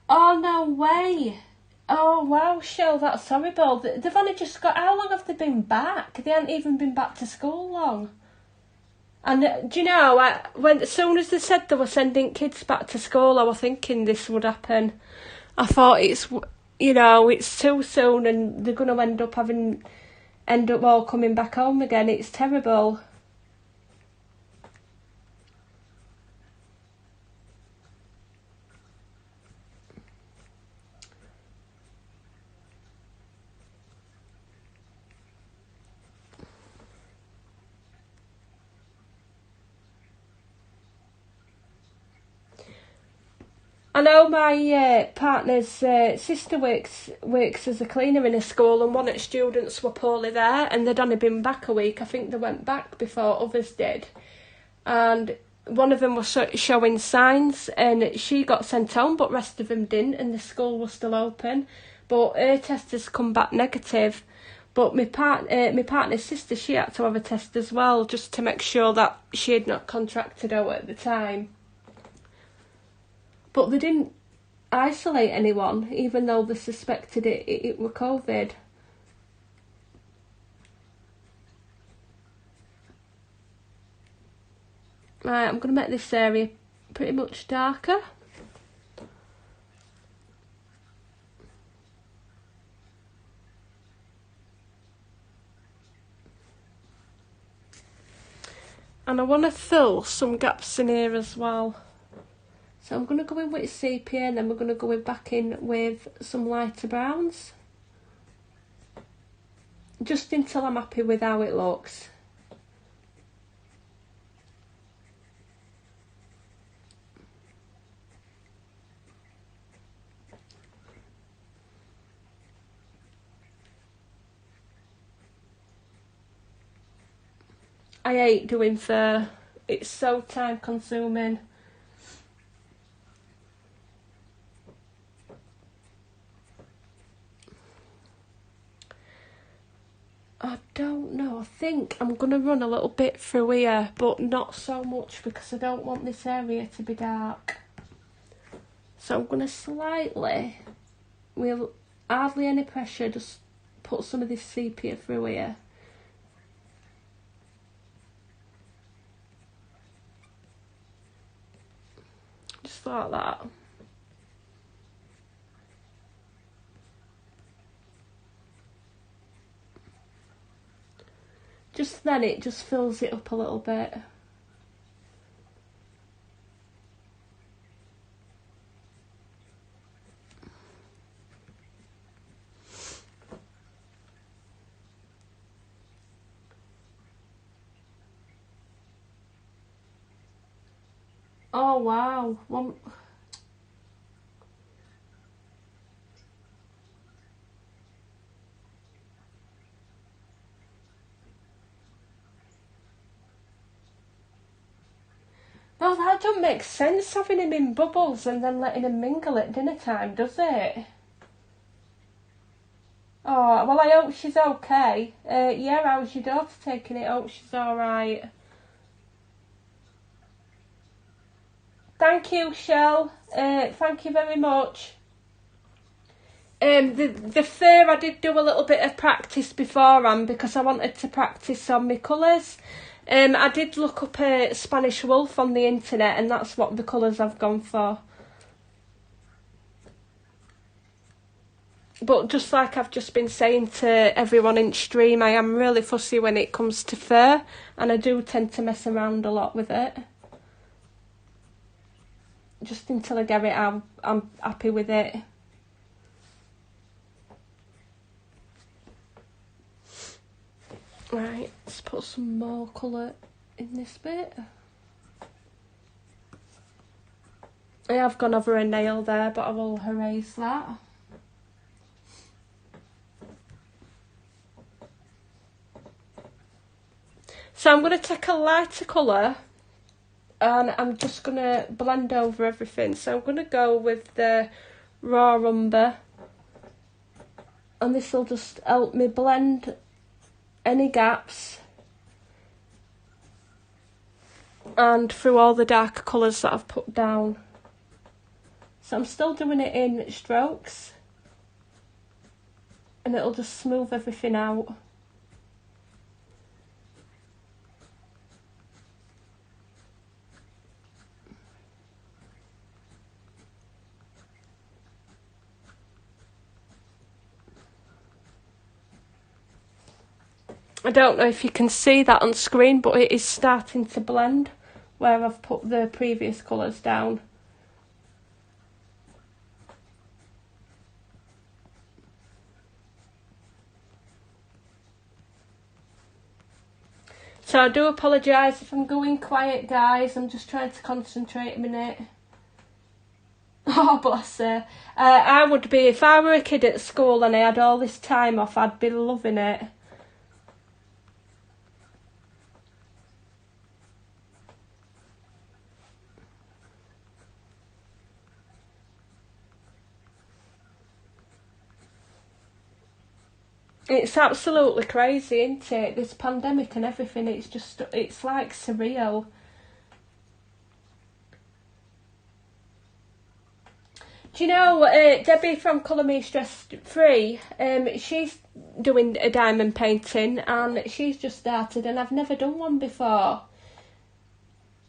Oh, no way. Oh, wow, Shell, that's horrible. They've only just got... How long have they been back? They haven't even been back to school long. And do you know, as soon as they said they were sending kids back to school, I was thinking this would happen. I thought it's too soon and they're going to end up all coming back home again. It's terrible. I know my partner's sister works as a cleaner in a school, and one of the students were poorly there, and they'd only been back a week. I think they went back before others did. And one of them was showing signs, and she got sent home, but the rest of them didn't, and the school was still open. But her test has come back negative. But my partner's sister, she had to have a test as well, just to make sure that she had not contracted it at the time. But they didn't isolate anyone, even though they suspected it were COVID. Right, I'm going to make this area pretty much darker. And I want to fill some gaps in here as well. So I'm going to go in with sepia, and then we're going to go back in with some lighter browns. Just until I'm happy with how it looks. I hate doing fur. It's so time consuming. I don't know, I think I'm going to run a little bit through here, but not so much because I don't want this area to be dark. So I'm going to slightly, with hardly any pressure, just put some of this sepia through here. Just like that. Just then it just fills it up a little bit. Oh wow. No, that don't make sense, having him in bubbles and then letting him mingle at dinner time, does it? Oh, well, I hope she's okay. Yeah, how's your daughter taking it? Hope she's alright. Thank you, Shell. Thank you very much. The fur, I did do a little bit of practice beforehand because I wanted to practice on my colours. I did look up a Spanish wolf on the internet, and that's what the colours I've gone for. But just like I've just been saying to everyone in stream, I am really fussy when it comes to fur, and I do tend to mess around a lot with it. Just until I get it out, I'm happy with it. Right, let's put some more colour in this bit. I have gone over a nail there, but I will erase that. So I'm going to take a lighter colour and I'm just going to blend over everything. So I'm going to go with the raw umber. and this will just help me blend any gaps and through all the darker colours that I've put down. So I'm still doing it in strokes, and it'll just smooth everything out. I don't know if you can see that on screen, but it is starting to blend where I've put the previous colours down. So I do apologise if I'm going quiet, guys. I'm just trying to concentrate a minute. Oh, bless her. I would be, if I were a kid at school and I had all this time off, I'd be loving it. It's absolutely crazy, isn't it? This pandemic and everything, it's like surreal. Do you know, Debbie from Colour Me Stress Free, she's doing a diamond painting and she's just started, and I've never done one before.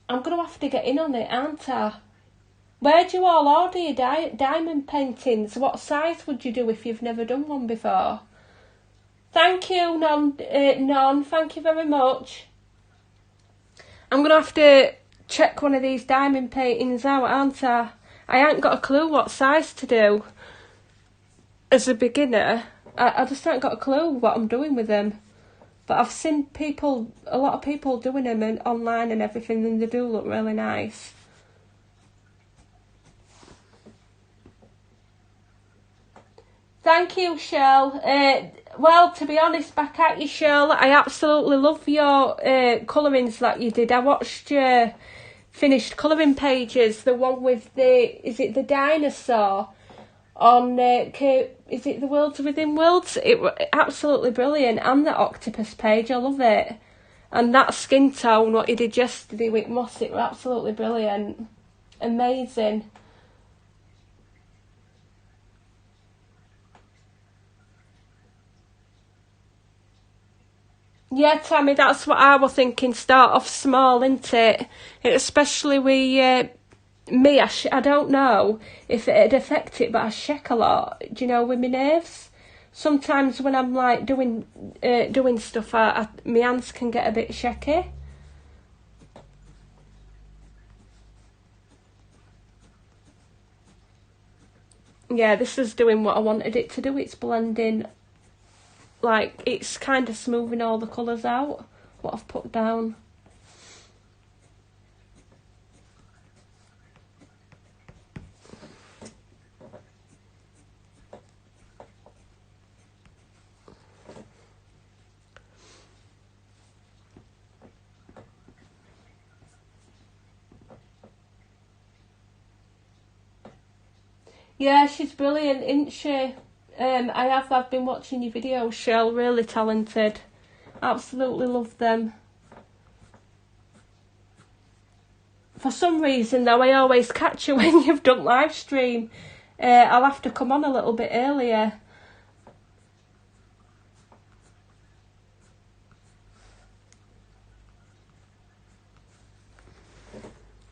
I'm going to have to get in on it, aren't I? Where do you all order your diamond paintings? What size would you do if you've never done one before? Thank you, Non. Thank you very much. I'm going to have to check one of these diamond paintings out, aren't I? I ain't got a clue what size to do. As a beginner, I just ain't got a clue what I'm doing with them. But I've seen a lot of people doing them online and everything, and they do look really nice. Thank you, Shell. Well, to be honest, back at you, Shell. I absolutely love your colourings that you did. I watched your finished colouring pages. The one with is it the dinosaur on, is it the Worlds Within Worlds? It was absolutely brilliant. And the octopus page, I love it. And that skin tone, what you did yesterday with moss, it was absolutely brilliant. Amazing. Yeah, Tammy, that's what I was thinking. Start off small, innit it? Especially with me, I don't know if it'd affect it, but I shake a lot, do you know, with my nerves. Sometimes when I'm like doing stuff, my hands can get a bit shaky. Yeah, this is doing what I wanted it to do. It's blending. Like, it's kind of smoothing all the colours out, what I've put down. Yeah, she's brilliant, isn't she? I've been watching your videos, Shell. Really talented. Absolutely love them. For some reason, though, I always catch you when you've done live stream. I'll have to come on a little bit earlier.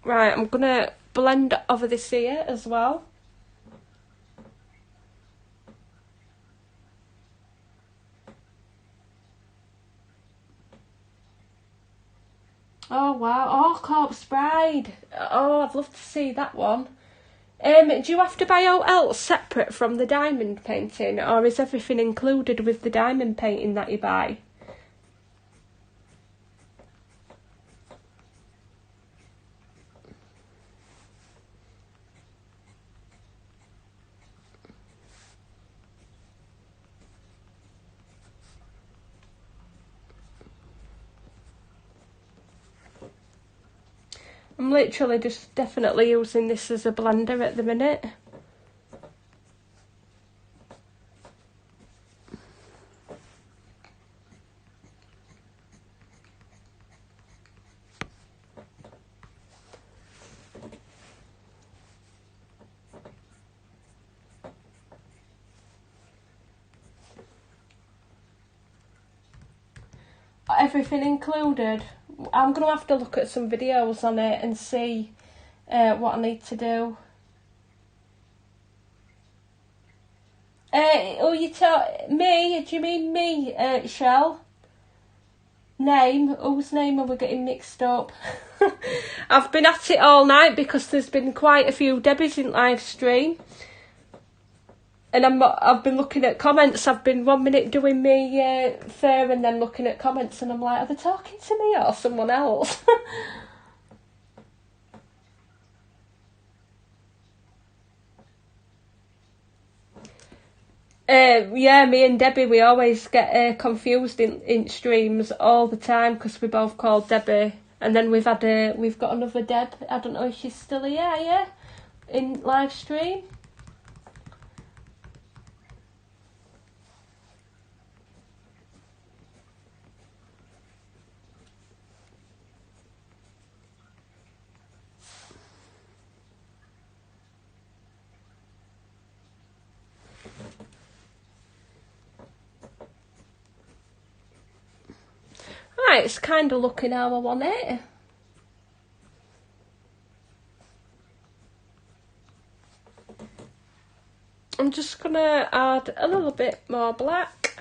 Right, I'm going to blend over this ear as well. Oh wow! Oh, Corpse Bride. Oh, I'd love to see that one. Do you have to buy out else separate from the diamond painting, or is everything included with the diamond painting that you buy? I'm literally just definitely using this as a blender at the minute. everything included? I'm going to have to look at some videos on it and see what I need to do. Me? Do you mean me, Shell? Name? Whose name are we getting mixed up? I've been at it all night because there's been quite a few Debbies in live stream. And I've been looking at comments. I've been 1 minute doing me fair and then looking at comments, and I'm like, are they talking to me or someone else? Yeah, me and Debbie, we always get confused in streams all the time because we both call Debbie. And then we've got another Deb. I don't know if she's still here, yeah, in live stream. Right, it's kind of looking how I want it. I'm just going to add a little bit more black.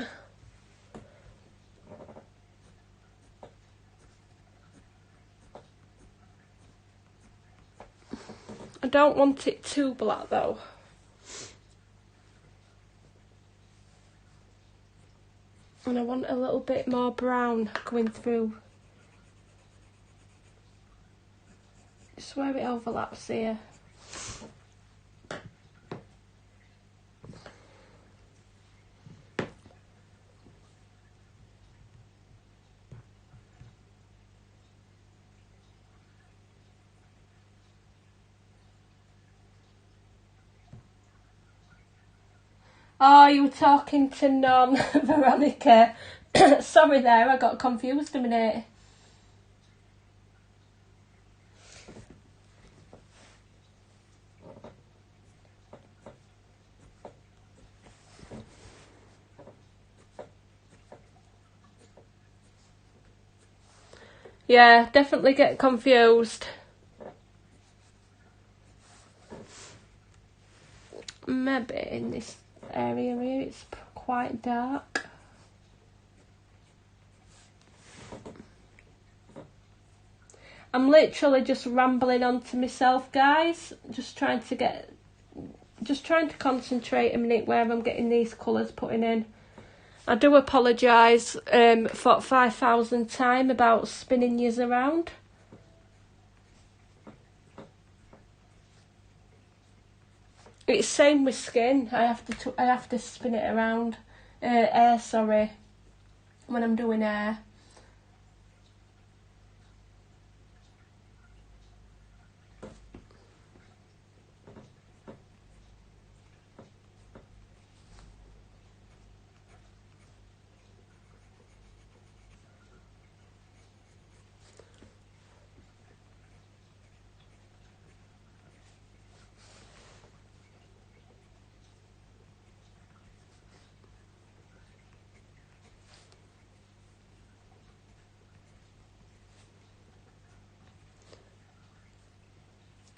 I don't want it too black though. And I want a little bit more brown going through. Just where it overlaps here. Oh, you were talking to Veronica. Sorry there, I got confused a minute. Yeah, definitely get confused. Maybe in this area here it's quite dark. I'm literally just rambling on to myself, guys. Just trying to concentrate a minute where I'm getting these colours putting in. I do apologise for 5,000 times about spinning yous around. It's same with skin. I have to spin it around. Hair, sorry. When I'm doing hair.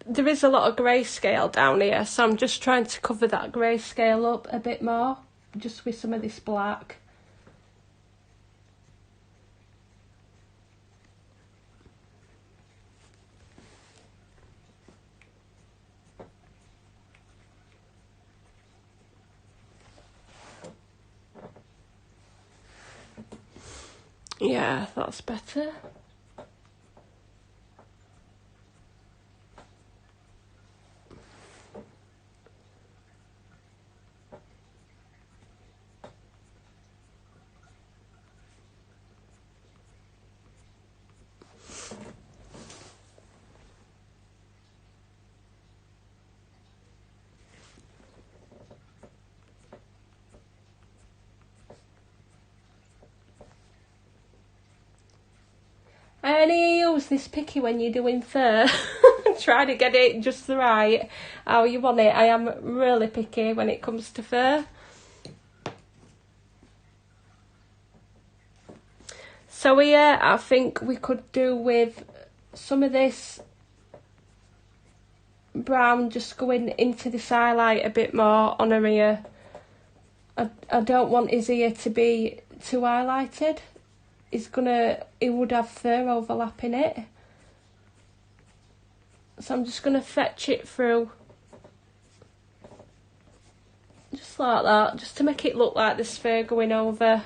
There is a lot of grayscale down here, so I'm just trying to cover that grayscale up a bit more, just with some of this black. Yeah, that's better. I only use this picky when you're doing fur. Try to get it just right, how you want it. I am really picky when it comes to fur. So here I think we could do with some of this brown just going into this highlight a bit more on her ear. I don't want his ear to be too highlighted. He would have fur overlapping it. So I'm just gonna fetch it through. Just like that, just to make it look like there's fur going over.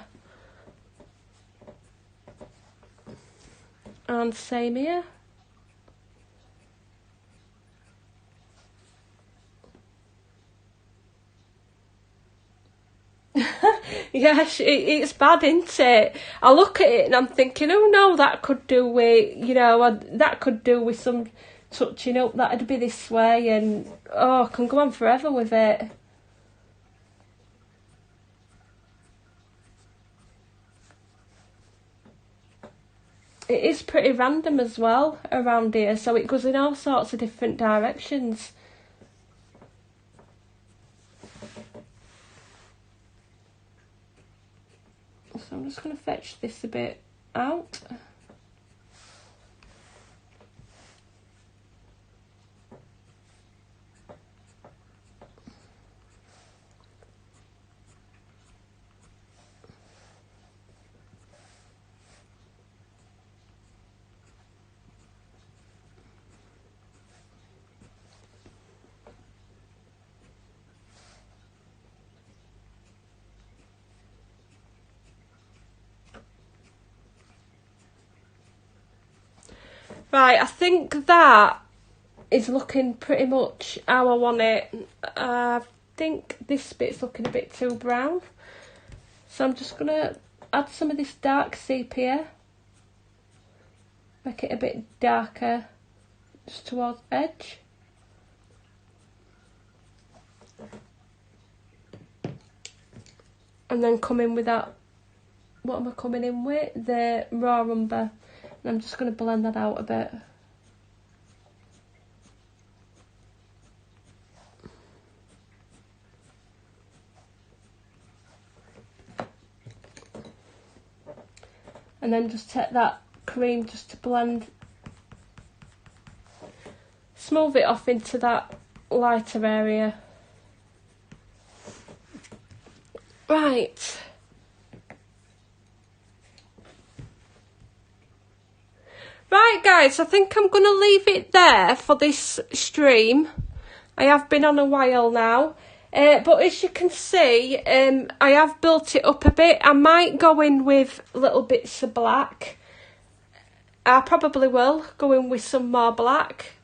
And same here. Yeah, it's bad, isn't it? I look at it and I'm thinking, oh no, that could do with, that could do with some touching up, that'd be this way, and oh, I can go on forever with it. It is pretty random as well around here, so it goes in all sorts of different directions. So I'm just going to fetch this a bit out. Right, I think that is looking pretty much how I want it. I think this bit's looking a bit too brown. So I'm just going to add some of this dark sepia. Make it a bit darker just towards the edge. And then come in with that, what am I coming in with? The raw umber. And I'm just going to blend that out a bit. And then just take that cream just to blend, smooth it off into that lighter area. Right. Right guys, I think I'm going to leave it there for this stream. I have been on a while now. But as you can see, I have built it up a bit. I might go in with little bits of black. I probably will go in with some more black.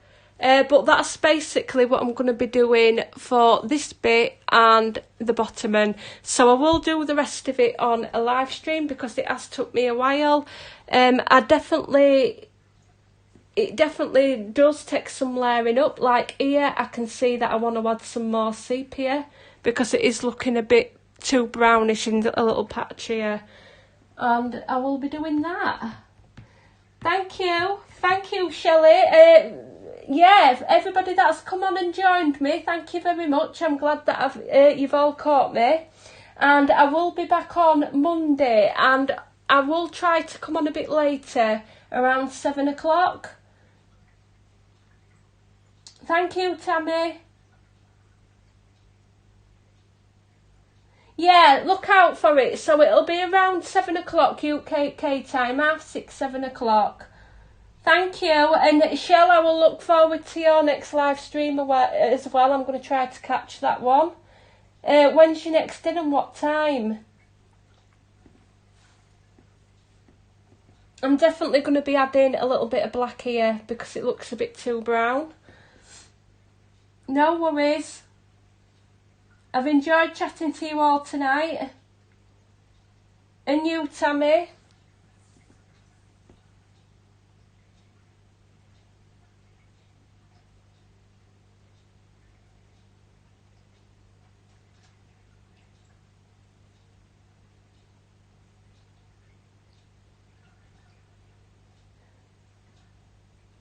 But that's basically what I'm going to be doing for this bit and the bottom. So I will do the rest of it on a live stream because it has took me a while. It definitely does take some layering up. Like here, I can see that I want to add some more sepia because it is looking a bit too brownish in a little patch here. And I will be doing that. Thank you, Shelley. Yeah, everybody that's come on and joined me, thank you very much. I'm glad that you've all caught me. And I will be back on Monday, and I will try to come on a bit later, around 7 o'clock. Thank you, Tammy. Yeah, look out for it. So it'll be around 7 o'clock UK time, 6, 7 o'clock. Thank you. And Shell, I will look forward to your next live stream as well. I'm going to try to catch that one. When's your next in and what time? I'm definitely going to be adding a little bit of black here because it looks a bit too brown. No worries. I've enjoyed chatting to you all tonight. And you, Tammy.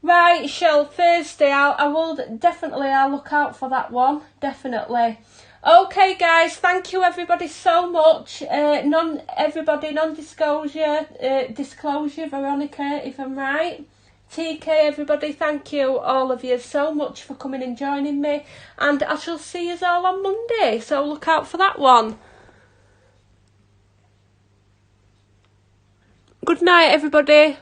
Right, Shell, Thursday, I'll look out for that one, definitely. Okay guys, thank you everybody so much. Non-disclosure, disclosure, Veronica, if I'm right. TK, everybody, thank you, all of you, so much for coming and joining me. And I shall see you all on Monday, so look out for that one. Good night, everybody.